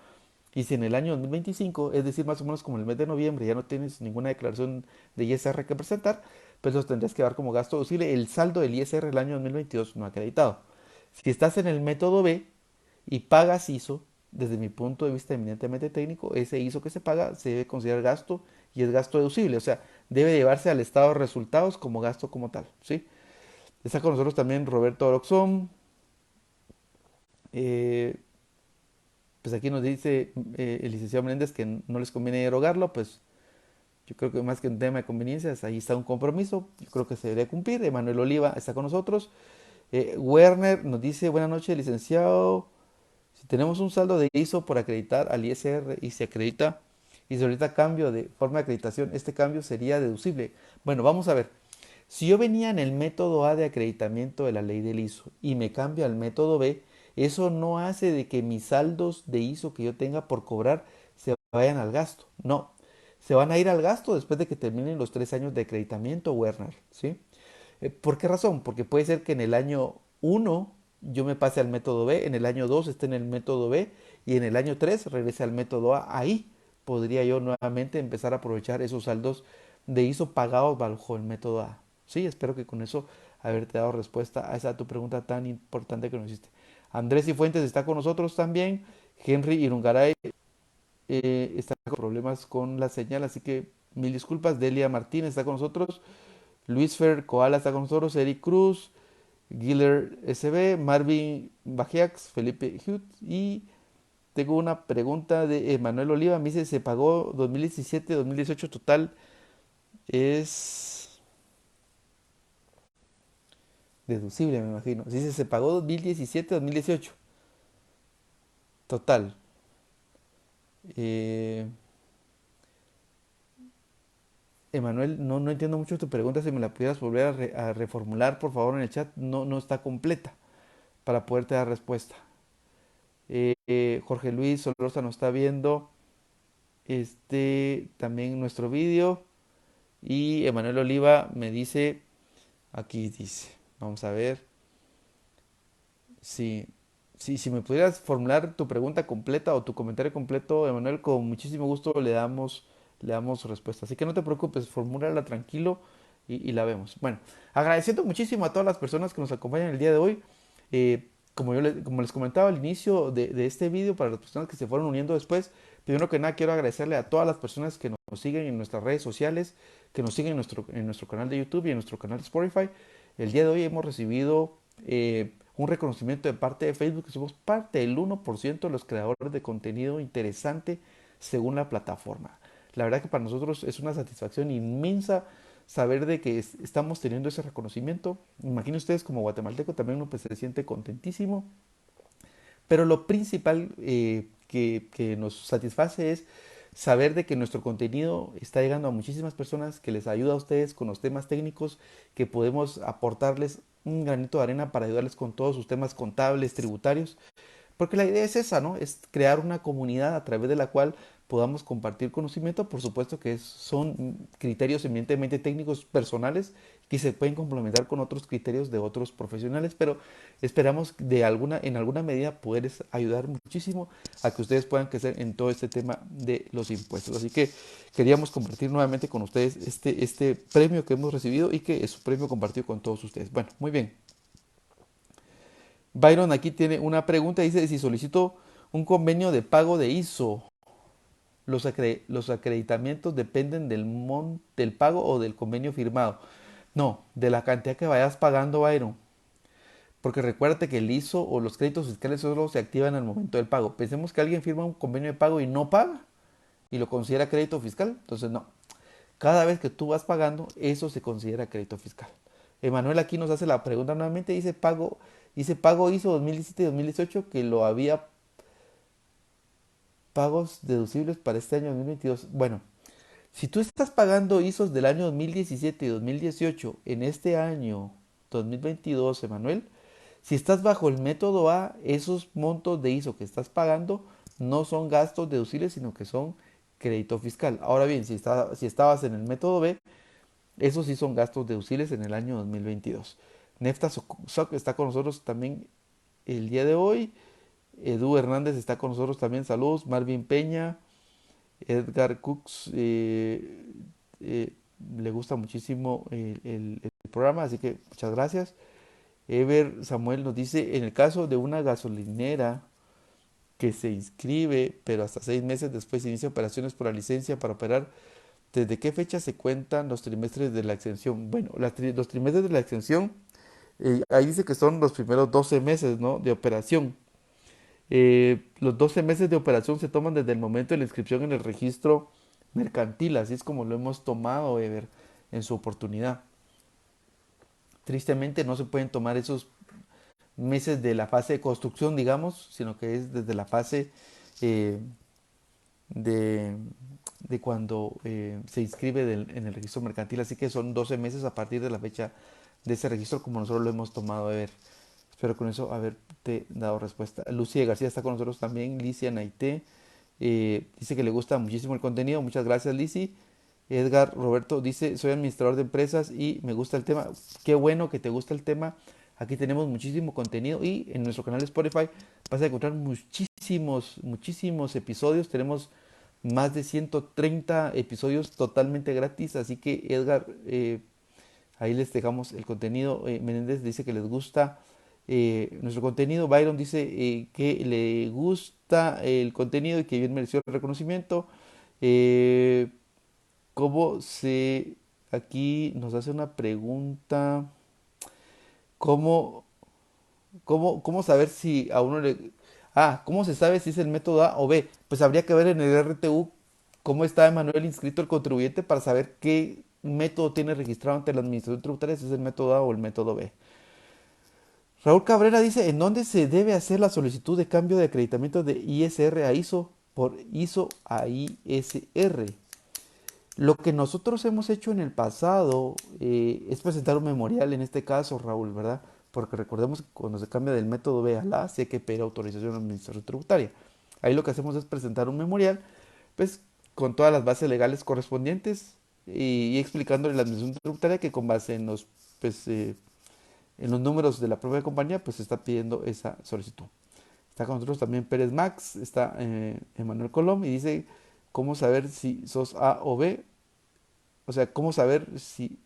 Y si en el año 2025, es decir, más o menos como el mes de noviembre, ya no tienes ninguna declaración de ISR que presentar, pues los tendrías que dar como gasto deducible el saldo del ISR del año 2022 no acreditado. Si estás en el método B y pagas ISO, desde mi punto de vista eminentemente técnico, ese ISO que se paga se debe considerar gasto y es gasto deducible, o sea, debe llevarse al estado de resultados como gasto como tal, ¿sí? Está con nosotros también Roberto Oroxón, eh, pues aquí nos dice el licenciado Menéndez que no les conviene derogarlo, pues Yo creo que más que un tema de conveniencias, ahí está un compromiso. Yo creo que se debería cumplir. Emanuel Oliva está con nosotros. Werner nos dice, buenas noches, licenciado. Si tenemos un saldo de ISO por acreditar al ISR y se acredita y se ahorita cambio de forma de acreditación, este cambio sería deducible. Bueno, vamos a ver. Si yo venía en el método A de acreditamiento de la ley del ISO y me cambio al método B, eso no hace de que mis saldos de ISO que yo tenga por cobrar se vayan al gasto. No, se van a ir al gasto después de que terminen los 3 años de acreditamiento, Werner, ¿sí? ¿Por qué razón? Porque puede ser que en el año 1 yo me pase al método B, en el año 2 esté en el método B y en el año 3 regrese al método A. Ahí podría yo nuevamente empezar a aprovechar esos saldos de ISO pagados bajo el método A. Sí, espero que con eso haberte dado respuesta a esa tu pregunta tan importante que nos hiciste. Andrés y Fuentes está con nosotros también. Henry Irungaray está con problemas con la señal, así que mil disculpas. Delia Martínez está con nosotros. Luis Fer Koala está con nosotros. Eric Cruz, Giller SB, Marvin Bajiax, Felipe Hut. Y tengo una pregunta de Emanuel Oliva. Me dice, ¿se pagó 2017-2018 total? Es deducible, me imagino. Dice, se pagó 2017-2018 total. Eh, Emanuel, no entiendo mucho tu pregunta. Si me la pudieras volver a reformular, por favor, en el chat. No está completa para poderte dar respuesta. Jorge Luis Solorza nos está viendo también nuestro vídeo. Y Emanuel Oliva me dice, aquí dice, vamos a ver, si, si me pudieras formular tu pregunta completa o tu comentario completo, Emanuel, con muchísimo gusto le damos respuesta. Así que no te preocupes, formúlala tranquilo y la vemos. Bueno, agradeciendo muchísimo a todas las personas que nos acompañan el día de hoy. Como les comentaba al inicio de este vídeo, para las personas que se fueron uniendo después, primero que nada quiero agradecerle a todas las personas que nos siguen en nuestras redes sociales, que nos siguen en nuestro canal de YouTube y en nuestro canal de Spotify. El día de hoy hemos recibido un reconocimiento de parte de Facebook, que somos parte del 1% de los creadores de contenido interesante según la plataforma. La verdad que para nosotros es una satisfacción inmensa saber de que estamos teniendo ese reconocimiento. Imaginen ustedes, como guatemalteco también uno pues se siente contentísimo, pero lo principal que nos satisface es saber de que nuestro contenido está llegando a muchísimas personas, que les ayuda a ustedes con los temas técnicos, que podemos aportarles un granito de arena para ayudarles con todos sus temas contables, tributarios. Porque la idea es esa, ¿no? Es crear una comunidad a través de la cual podamos compartir conocimiento. Por supuesto que son criterios eminentemente técnicos personales que se pueden complementar con otros criterios de otros profesionales, pero esperamos en alguna medida poderles ayudar muchísimo a que ustedes puedan crecer en todo este tema de los impuestos. Así que queríamos compartir nuevamente con ustedes este premio que hemos recibido y que es un premio compartido con todos ustedes. Bueno, muy bien. Byron aquí tiene una pregunta, dice si solicito un convenio de pago de ISO, los acreditamientos dependen del pago o del convenio firmado. No, de la cantidad que vayas pagando, Byron. Porque recuérdate que el ISO o los créditos fiscales solo se activan al momento del pago. Pensemos que alguien firma un convenio de pago y no paga y lo considera crédito fiscal. Entonces no. Cada vez que tú vas pagando, eso se considera crédito fiscal. Emanuel aquí nos hace la pregunta nuevamente, dice pago ISO 2017-2018 que lo había pagos deducibles para este año 2022. Bueno, si tú estás pagando ISOs del año 2017 y 2018 en este año 2022, Emanuel, si estás bajo el método A, esos montos de ISO que estás pagando no son gastos deducibles, sino que son crédito fiscal. Ahora bien, si estabas en el método B, esos sí son gastos deducibles en el año 2022. Nefta Soc está con nosotros también el día de hoy. Edu Hernández está con nosotros también. Saludos. Marvin Peña. Edgar Cooks. Eh, Le gusta muchísimo el programa, así que muchas gracias. Ever Samuel nos dice, en el caso de una gasolinera que se inscribe, pero hasta 6 meses después inicia operaciones por la licencia para operar, ¿desde qué fecha se cuentan los trimestres de la exención? Bueno, los trimestres de la exención, ahí dice que son los primeros 12 meses, ¿no?, de operación. Los 12 meses de operación se toman desde el momento de la inscripción en el registro mercantil, así es como lo hemos tomado, Ever, en su oportunidad. Tristemente no se pueden tomar esos meses de la fase de construcción, digamos, sino que es desde la fase eh, de, de cuando se inscribe en el registro mercantil, así que son 12 meses a partir de la fecha de ese registro como nosotros lo hemos tomado. A ver, espero con eso haberte dado respuesta. Lucía García está con nosotros también, Licia Naité, dice que le gusta muchísimo el contenido, muchas gracias Lizy. Edgar Roberto dice, soy administrador de empresas y me gusta el tema. Qué bueno que te gusta el tema. Aquí tenemos muchísimo contenido y en nuestro canal de Spotify vas a encontrar muchísimos episodios. Tenemos más de 130 episodios totalmente gratis. Así que Edgar, ahí les dejamos el contenido. Menéndez dice que les gusta nuestro contenido. Byron dice que le gusta el contenido y que bien mereció el reconocimiento. Eh, ¿Cómo se... Aquí nos hace una pregunta. ¿Cómo, cómo saber si a uno le... Ah, ¿cómo se sabe si es el método A o B? Pues habría que ver en el RTU cómo está Emanuel inscrito el contribuyente para saber qué método tiene registrado ante la administración tributaria, si es el método A o el método B. Raúl Cabrera dice, ¿en dónde se debe hacer la solicitud de cambio de acreditamiento de ISR a ISO por ISO a ISR? Lo que nosotros hemos hecho en el pasado es presentar un memorial en este caso, Raúl, ¿verdad? Porque recordemos que cuando se cambia del método B a la A, sí hay que pedir autorización a la Administración Tributaria. Ahí lo que hacemos es presentar un memorial, pues con todas las bases legales correspondientes y explicándole a la Administración Tributaria que con base pues, en los números de la propia compañía, pues se está pidiendo esa solicitud. Está con nosotros también Pérez Max, está Emanuel Colom y dice, ¿cómo saber si sos A o B? O sea, ¿cómo saber si...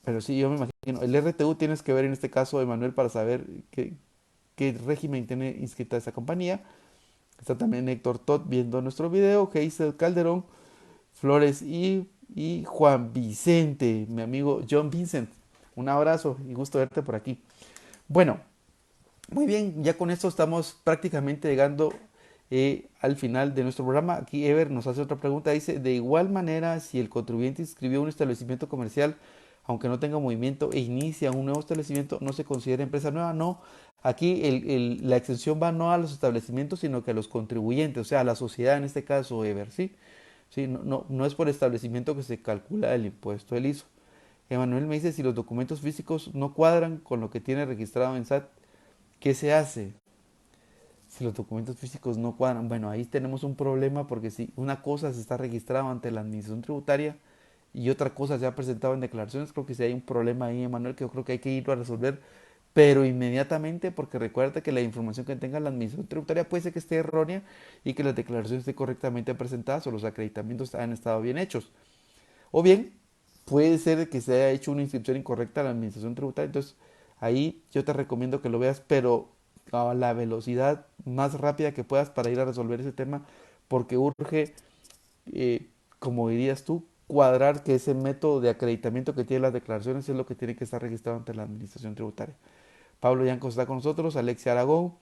Pero sí, yo me imagino, el RTU tienes que ver en este caso, Emanuel, para saber qué régimen tiene inscrita esa compañía. Está también Héctor Todd viendo nuestro video, Geisel Calderón, Flores y Juan Vicente, mi amigo John Vincent. Un abrazo y gusto verte por aquí. Bueno, muy bien, ya con esto estamos prácticamente llegando al final de nuestro programa. Aquí Ever nos hace otra pregunta. Dice, de igual manera, si el contribuyente inscribió un establecimiento comercial, aunque no tenga movimiento, e inicia un nuevo establecimiento, ¿no se considera empresa nueva? No, aquí la exención va no a los establecimientos, sino que a los contribuyentes, o sea, a la sociedad en este caso, Ever, ¿sí? Sí, no es por establecimiento que se calcula el impuesto del ISO. Emanuel me dice, si los documentos físicos no cuadran con lo que tiene registrado en SAT, ¿qué se hace? Si los documentos físicos no cuadran, bueno, ahí tenemos un problema porque si una cosa se está registrada ante la administración tributaria y otra cosa se ha presentado en declaraciones, creo que sí hay un problema ahí, Emanuel, que yo creo que hay que irlo a resolver, pero inmediatamente, porque recuerda que la información que tenga la administración tributaria puede ser que esté errónea y que las declaraciones estén correctamente presentadas o los acreditamientos han estado bien hechos. O bien, puede ser que se haya hecho una inscripción incorrecta a la administración tributaria. Entonces, ahí yo te recomiendo que lo veas, pero a la velocidad más rápida que puedas para ir a resolver ese tema, porque urge, eh, como dirías tú, cuadrar que ese método de acreditamiento que tienen las declaraciones es lo que tiene que estar registrado ante la administración tributaria. Pablo Yanco está con nosotros, Alexia Aragón,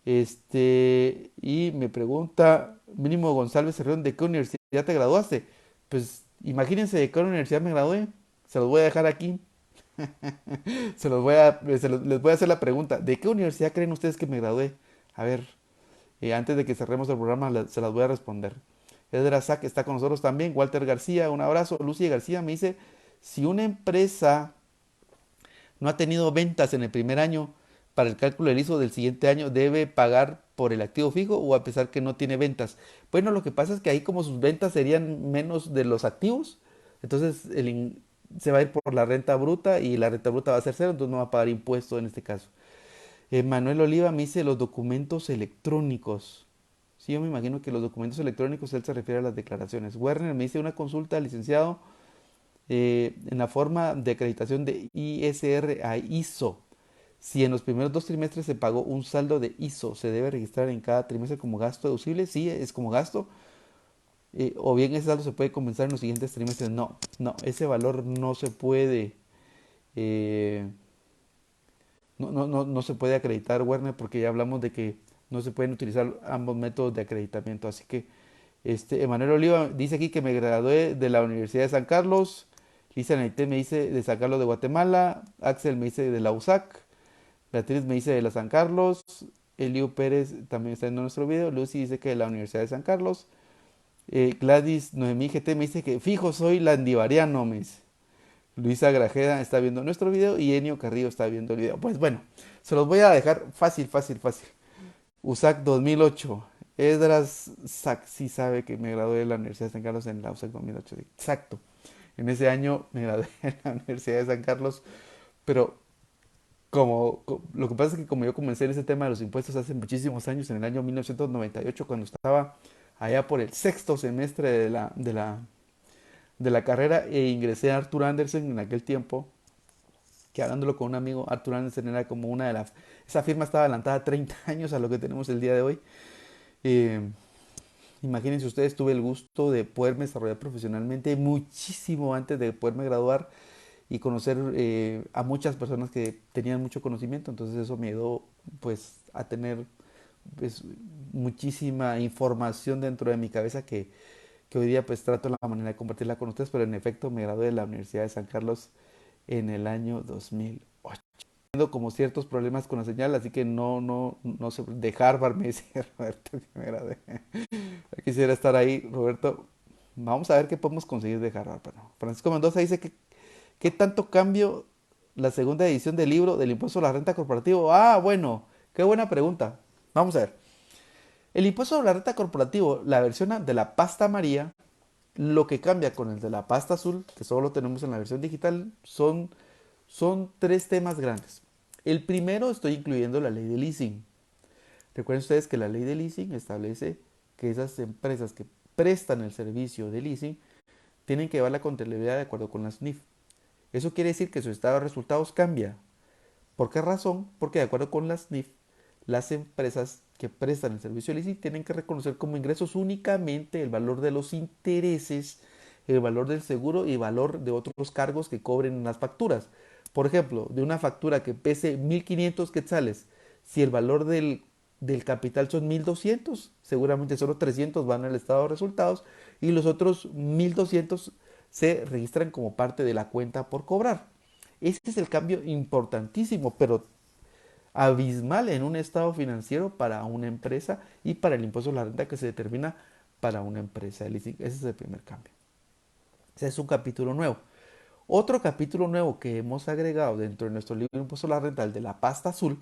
y me pregunta, Mínimo González Cerrón, ¿de qué universidad te graduaste? Pues imagínense de qué universidad me gradué. Se los voy a dejar aquí. Les voy a hacer la pregunta. ¿De qué universidad creen ustedes que me gradué? A ver, antes de que cerremos el programa, se las voy a responder. Edra Sack está con nosotros también. Walter García, un abrazo. Lucy García me dice, si una empresa no ha tenido ventas en el primer año, para el cálculo del ISO del siguiente año debe pagar por el activo fijo o a pesar que no tiene ventas. Bueno, lo que pasa es que ahí como sus ventas serían menos de los activos, entonces se va a ir por la renta bruta y la renta bruta va a ser cero, entonces no va a pagar impuesto en este caso. Manuel Oliva me dice los documentos electrónicos. Sí, yo me imagino que los documentos electrónicos él se refiere a las declaraciones. Werner me dice una consulta, licenciado, en la forma de acreditación de ISR a ISO. Si en los primeros 2 trimestres se pagó un saldo de ISO, ¿se debe registrar en cada trimestre como gasto deducible? Sí, es como gasto. O bien ese saldo se puede compensar en los siguientes trimestres. No, ese valor no se puede, eh, no se puede acreditar, Werner, porque ya hablamos de que no se pueden utilizar ambos métodos de acreditamiento. Así que Emanuel Oliva dice aquí que me gradué de la Universidad de San Carlos. Lisa Naité me dice de San Carlos de Guatemala. Axel me dice de la USAC. Beatriz me dice de la San Carlos. Eliu Pérez también está en nuestro video. Lucy dice que de la Universidad de San Carlos. Gladys Noemí GT me dice que fijo soy landivariano, me dice. Luisa Grajeda está viendo nuestro video y Enio Carrillo está viendo el video. Pues bueno, se los voy a dejar fácil, fácil, fácil. USAC 2008. Esdras Sac sí sabe que me gradué de la Universidad de San Carlos en la USAC 2008. Exacto. En ese año me gradué en la Universidad de San Carlos, pero lo que pasa es que como yo comencé en ese tema de los impuestos hace muchísimos años, en el año 1998, cuando estaba allá por el sexto semestre de la carrera e ingresé a Arthur Andersen en aquel tiempo, que hablándolo con un amigo, Arthur Andersen era como una de las... Esa firma estaba adelantada 30 años a lo que tenemos el día de hoy. Eh, Imagínense ustedes, tuve el gusto de poderme desarrollar profesionalmente muchísimo antes de poderme graduar y conocer a muchas personas que tenían mucho conocimiento, entonces eso me ayudó pues a tener pues, muchísima información dentro de mi cabeza que hoy día pues trato la manera de compartirla con ustedes, pero en efecto me gradué de la Universidad de San Carlos en el año 2008. Tengo como ciertos problemas con la señal, así que no sé, de Harvard me dice Roberto que me gradué. Quisiera estar ahí, Roberto. Vamos a ver qué podemos conseguir de Harvard. Pero Francisco Mendoza dice que ¿qué tanto cambio la segunda edición del libro del impuesto a la renta corporativo? Ah, bueno, qué buena pregunta. Vamos a ver. El impuesto a la renta corporativo, la versión de la pasta amarilla, lo que cambia con el de la pasta azul, que solo lo tenemos en la versión digital, son tres temas grandes. El primero estoy incluyendo la ley de leasing. Recuerden ustedes que la ley de leasing establece que esas empresas que prestan el servicio de leasing tienen que llevar la contabilidad de acuerdo con las NIF. Eso quiere decir que su estado de resultados cambia. ¿Por qué razón? Porque de acuerdo con las NIF, las empresas que prestan el servicio de leasing tienen que reconocer como ingresos únicamente el valor de los intereses, el valor del seguro y el valor de otros cargos que cobren en las facturas. Por ejemplo, de una factura que pese 1.500 quetzales, si el valor del capital son 1.200, seguramente solo 300 van al estado de resultados y los otros 1.200 se registran como parte de la cuenta por cobrar. Este es el cambio importantísimo, pero abismal en un estado financiero para una empresa y para el impuesto a la renta que se determina para una empresa. Ese es el primer cambio. Ese es un capítulo nuevo. Otro capítulo nuevo que hemos agregado dentro de nuestro libro de impuesto a la renta, el de la pasta azul,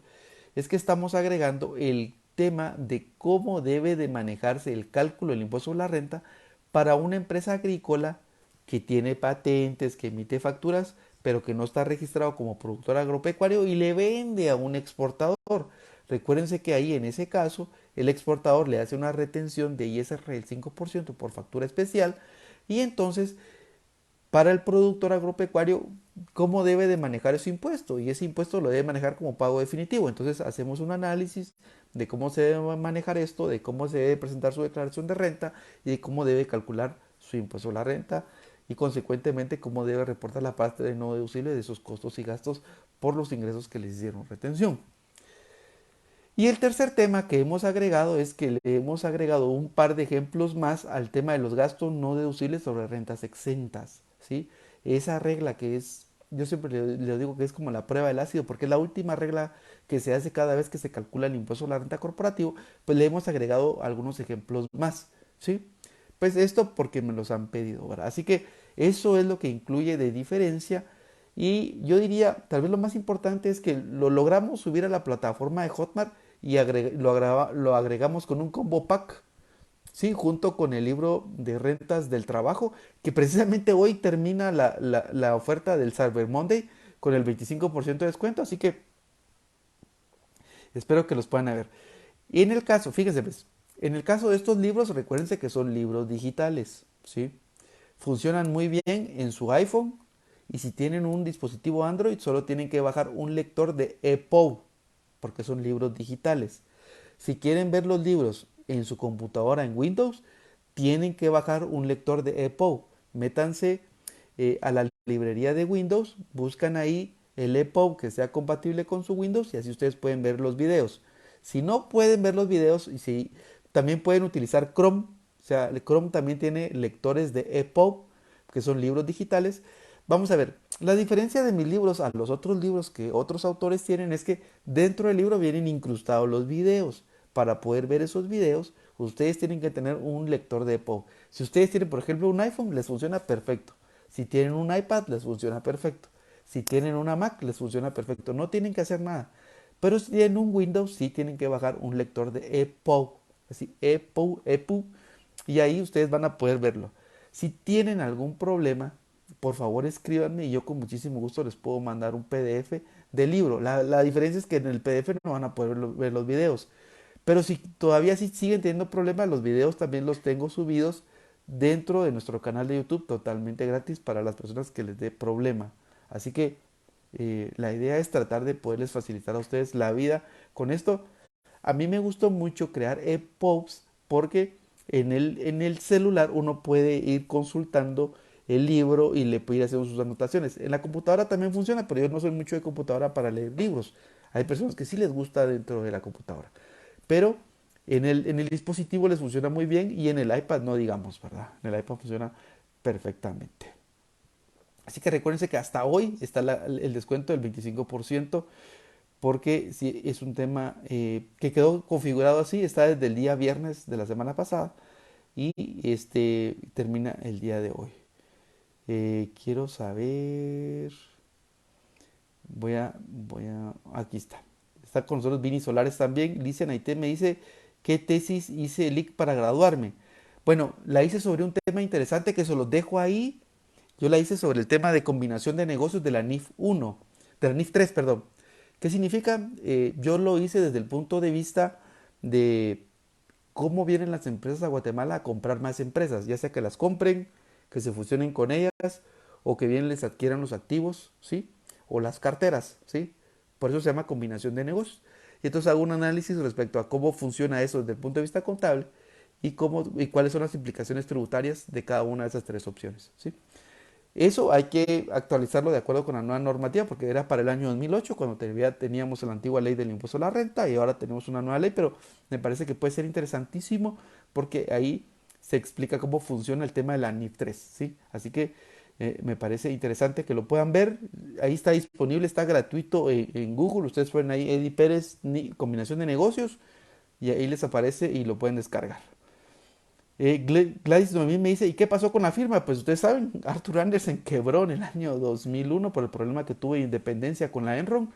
es que estamos agregando el tema de cómo debe de manejarse el cálculo del impuesto a la renta para una empresa agrícola que tiene patentes, que emite facturas, pero que no está registrado como productor agropecuario y le vende a un exportador. Recuérdense que ahí en ese caso el exportador le hace una retención de ISR del 5% por factura especial y entonces para el productor agropecuario cómo debe de manejar ese impuesto y ese impuesto lo debe manejar como pago definitivo. Entonces hacemos un análisis de cómo se debe manejar esto, de cómo se debe presentar su declaración de renta y de cómo debe calcular su impuesto a la renta y consecuentemente cómo debe reportar la parte de no deducible de sus costos y gastos por los ingresos que les hicieron retención. Y el tercer tema que hemos agregado es que le hemos agregado un par de ejemplos más al tema de los gastos no deducibles sobre rentas exentas, ¿sí? Esa regla que es, yo siempre le digo que es como la prueba del ácido, porque es la última regla que se hace cada vez que se calcula el impuesto a la renta corporativo, pues le hemos agregado algunos ejemplos más, ¿sí? Pues esto porque me los han pedido, ¿verdad? Así que eso es lo que incluye de diferencia y yo diría, tal vez lo más importante es que lo logramos subir a la plataforma de Hotmart y lo agregamos con un combo pack, ¿sí? Junto con el libro de rentas del trabajo, que precisamente hoy termina la oferta del Cyber Monday con el 25% de descuento, así que espero que los puedan ver. Y en el caso, fíjense, pues, en el caso de estos libros, recuérdense que son libros digitales, ¿sí? Funcionan muy bien en su iPhone y si tienen un dispositivo Android solo tienen que bajar un lector de EPUB porque son libros digitales. Si quieren ver los libros en su computadora en Windows, tienen que bajar un lector de EPUB. Métanse a la librería de Windows, buscan ahí el EPUB que sea compatible con su Windows y así ustedes pueden ver los videos. Si no pueden ver los videos, y si, también pueden utilizar Chrome, sea, el Chrome también tiene lectores de EPUB, que son libros digitales. Vamos a ver, la diferencia de mis libros a los otros libros que otros autores tienen es que dentro del libro vienen incrustados los videos. Para poder ver esos videos, ustedes tienen que tener un lector de EPUB. Si ustedes tienen, por ejemplo, un iPhone, les funciona perfecto. Si tienen un iPad, les funciona perfecto. Si tienen una Mac, les funciona perfecto. No tienen que hacer nada. Pero si tienen un Windows, sí tienen que bajar un lector de EPUB. Así, EPUB. Y ahí ustedes van a poder verlo. Si tienen algún problema, por favor escríbanme y yo con muchísimo gusto les puedo mandar un PDF del libro. La diferencia es que en el PDF no van a poder ver los videos. Pero si todavía sí siguen teniendo problemas, los videos también los tengo subidos dentro de nuestro canal de YouTube totalmente gratis para las personas que les dé problema. Así que la idea es tratar de poderles facilitar a ustedes la vida con esto. A mí me gustó mucho crear EPUBs porque en el celular uno puede ir consultando el libro y le puede ir haciendo sus anotaciones. En la computadora también funciona, pero yo no soy mucho de computadora para leer libros. Hay personas que sí les gusta dentro de la computadora. Pero en el dispositivo les funciona muy bien y en el iPad no digamos, ¿verdad? En el iPad funciona perfectamente. Así que recuérdense que hasta hoy está el descuento del 25% porque si es un tema que quedó configurado así, está desde el día viernes de la semana pasada y termina el día de hoy. Quiero saber, aquí está. Está con nosotros Vini Solares también. Licia Naité me dice, ¿qué tesis hice LIC para graduarme? Bueno, la hice sobre un tema interesante que se los dejo ahí. Yo la hice sobre el tema de combinación de negocios de la NIF 1, de la NIF 3, perdón. ¿Qué significa? Yo lo hice desde el punto de vista de cómo vienen las empresas a Guatemala a comprar más empresas, ya sea que las compren, que se fusionen con ellas, o que bien les adquieran los activos, ¿sí? O las carteras, ¿sí? Por eso se llama combinación de negocios. Y entonces hago un análisis respecto a cómo funciona eso desde el punto de vista contable y cuáles son las implicaciones tributarias de cada una de esas tres opciones, ¿sí? Eso hay que actualizarlo de acuerdo con la nueva normativa, porque era para el año 2008, cuando teníamos la antigua ley del impuesto a la renta y ahora tenemos una nueva ley, pero me parece que puede ser interesantísimo porque ahí se explica cómo funciona el tema de la NIF 3, ¿sí? Así que me parece interesante que lo puedan ver. Ahí está disponible, está gratuito en Google. Ustedes ponen ahí Eddie Pérez, combinación de negocios, y ahí les aparece y lo pueden descargar. Gladys Noemí me dice, ¿y qué pasó con la firma? Pues ustedes saben, Arthur Andersen quebró en el año 2001 por el problema que tuvo de independencia con la Enron.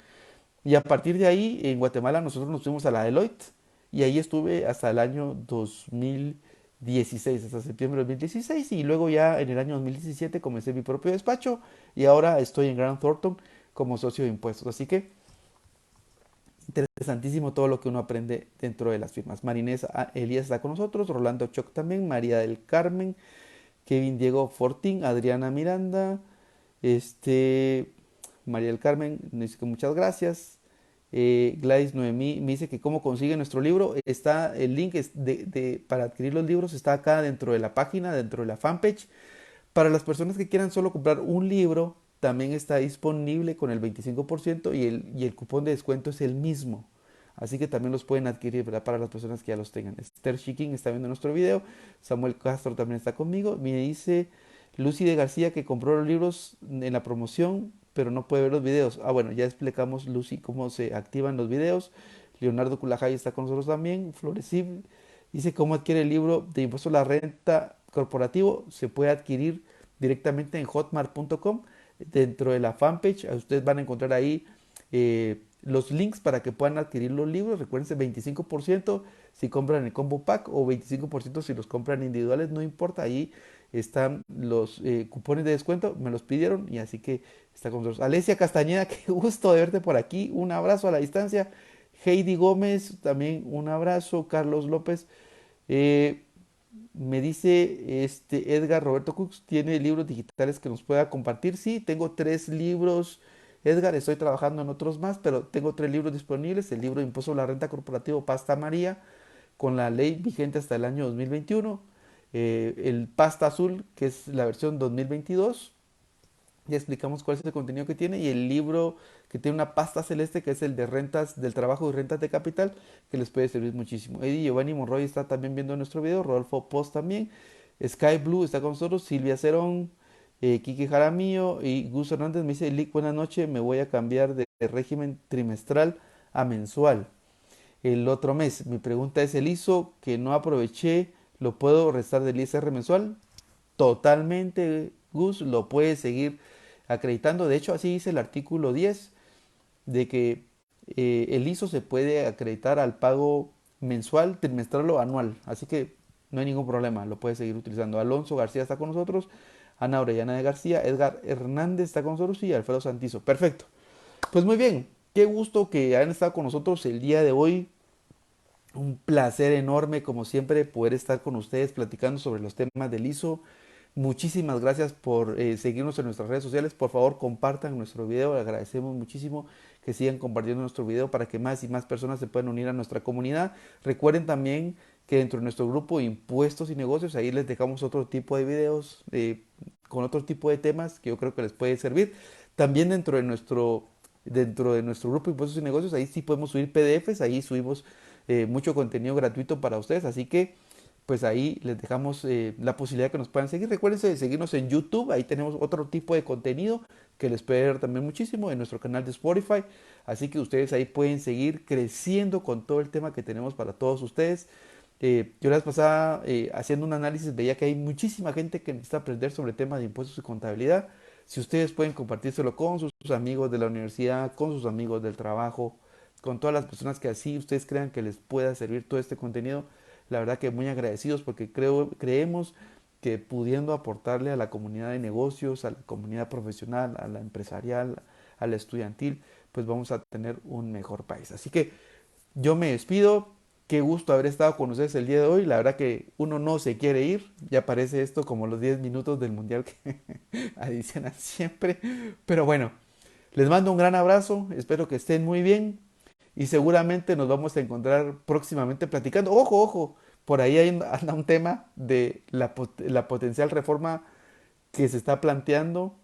Y a partir de ahí, en Guatemala, nosotros nos fuimos a la Deloitte. Y ahí estuve hasta el año 2016, hasta septiembre de 2016. Y luego ya en el año 2017 comencé mi propio despacho. Y ahora estoy en Grant Thornton como socio de impuestos. Así que interesantísimo todo lo que uno aprende dentro de las firmas. Marinés Elías está con nosotros, Rolando Choc también, María del Carmen, Kevin Diego Fortín, Adriana Miranda, este, María del Carmen me dice que muchas gracias. Gladys Noemí me dice que cómo consigue nuestro libro. Está el link para adquirir los libros, está acá dentro de la página, dentro de la fanpage. Para las personas que quieran solo comprar un libro, también está disponible con el 25% y el cupón de descuento es el mismo. Así que también los pueden adquirir, ¿verdad? Para las personas que ya los tengan. Esther Shiking está viendo nuestro video. Samuel Castro también está conmigo. Me dice Lucy de García que compró los libros en la promoción, pero no puede ver los videos. Ah, bueno, ya explicamos, Lucy, cómo se activan los videos. Leonardo Culajay está con nosotros también. Florecib dice cómo adquiere el libro de impuesto a la renta corporativo. Se puede adquirir directamente en hotmart.com. Dentro de la fanpage, ustedes van a encontrar ahí los links para que puedan adquirir los libros. Recuérdense, 25% si compran el combo pack o 25% si los compran individuales, no importa, ahí están los cupones de descuento, me los pidieron y así que está con nosotros. Alesia Castañeda, qué gusto de verte por aquí, un abrazo a la distancia. Heidi Gómez, también un abrazo. Carlos López, eh, me dice Edgar Roberto Cooks, ¿tiene libros digitales que nos pueda compartir? Sí, tengo 3 libros. Edgar, estoy trabajando en otros más, pero tengo 3 libros disponibles. El libro de Impuesto a la Renta Corporativo Pasta María, con la ley vigente hasta el año 2021. El Pasta Azul, que es la versión 2022. Ya explicamos cuál es el contenido que tiene. Y el libro que tiene una pasta celeste que es el de rentas del trabajo y rentas de capital, que les puede servir muchísimo. Eddie Giovanni Monroy está también viendo nuestro video, Rodolfo Post también, Sky Blue está con nosotros, Silvia Cerón, Kiki Jaramillo y Gus Hernández me dice, Lick, buenas noches, me voy a cambiar de régimen trimestral a mensual el otro mes. Mi pregunta es, ¿el ISO que no aproveché, lo puedo restar del ISR mensual? Totalmente, Gus, lo puede seguir acreditando. De hecho, así dice el artículo 10 de que el ISO se puede acreditar al pago mensual, trimestral o anual. Así que no hay ningún problema, lo puede seguir utilizando. Alonso García está con nosotros, Ana Orellana de García, Edgar Hernández está con nosotros y Alfredo Santizo. Perfecto. Pues muy bien, qué gusto que hayan estado con nosotros el día de hoy. Un placer enorme, como siempre, poder estar con ustedes platicando sobre los temas del ISO. Muchísimas gracias por seguirnos en nuestras redes sociales. Por favor, compartan nuestro video. Le agradecemos muchísimo que sigan compartiendo nuestro video para que más y más personas se puedan unir a nuestra comunidad. Recuerden también que dentro de nuestro grupo Impuestos y Negocios, ahí les dejamos otro tipo de videos con otro tipo de temas que yo creo que les puede servir. También dentro de nuestro grupo Impuestos y Negocios, ahí sí podemos subir PDFs, ahí subimos mucho contenido gratuito para ustedes, así que pues ahí les dejamos la posibilidad de que nos puedan seguir. Recuérdense de seguirnos en YouTube, ahí tenemos otro tipo de contenido que les puede dar también muchísimo en nuestro canal de Spotify, así que ustedes ahí pueden seguir creciendo con todo el tema que tenemos para todos ustedes. Yo la vez pasada haciendo un análisis veía que hay muchísima gente que necesita aprender sobre temas de impuestos y contabilidad. Si ustedes pueden compartírselo con sus amigos de la universidad, con sus amigos del trabajo, con todas las personas que así ustedes crean que les pueda servir todo este contenido, la verdad que muy agradecidos porque creemos que pudiendo aportarle a la comunidad de negocios, a la comunidad profesional, a la empresarial, a la estudiantil, pues vamos a tener un mejor país. Así que yo me despido. Qué gusto haber estado con ustedes el día de hoy. La verdad que uno no se quiere ir. Ya parece esto como los 10 minutos del mundial que adicionan siempre. Pero bueno, les mando un gran abrazo. Espero que estén muy bien. Y seguramente nos vamos a encontrar próximamente platicando. Ojo, ojo. Por ahí anda un tema de la potencial reforma que se está planteando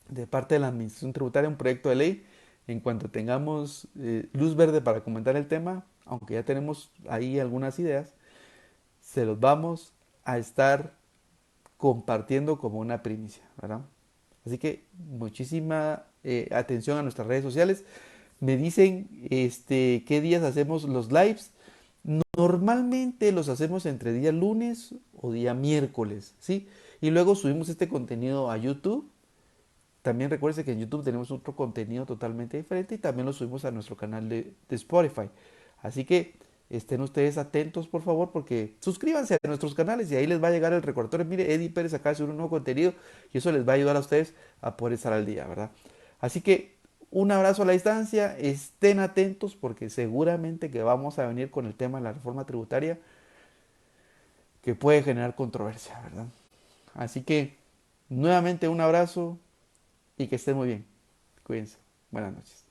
de parte de la Administración Tributaria, un proyecto de ley. En cuanto tengamos luz verde para comentar el tema, aunque ya tenemos ahí algunas ideas, se los vamos a estar compartiendo como una primicia, ¿verdad? Así que muchísima atención a nuestras redes sociales. Me dicen qué días hacemos los lives. Normalmente los hacemos entre día lunes o día miércoles, ¿sí? Y luego subimos este contenido a YouTube. También recuerden que en YouTube tenemos otro contenido totalmente diferente y también lo subimos a nuestro canal de Spotify. Así que estén ustedes atentos, por favor, porque suscríbanse a nuestros canales y ahí les va a llegar el recordatorio. Mire, Eddie Pérez acaba de subir un nuevo contenido y eso les va a ayudar a ustedes a poder estar al día, ¿verdad? Así que un abrazo a la distancia, estén atentos porque seguramente que vamos a venir con el tema de la reforma tributaria que puede generar controversia, ¿verdad? Así que nuevamente un abrazo y que estén muy bien. Cuídense. Buenas noches.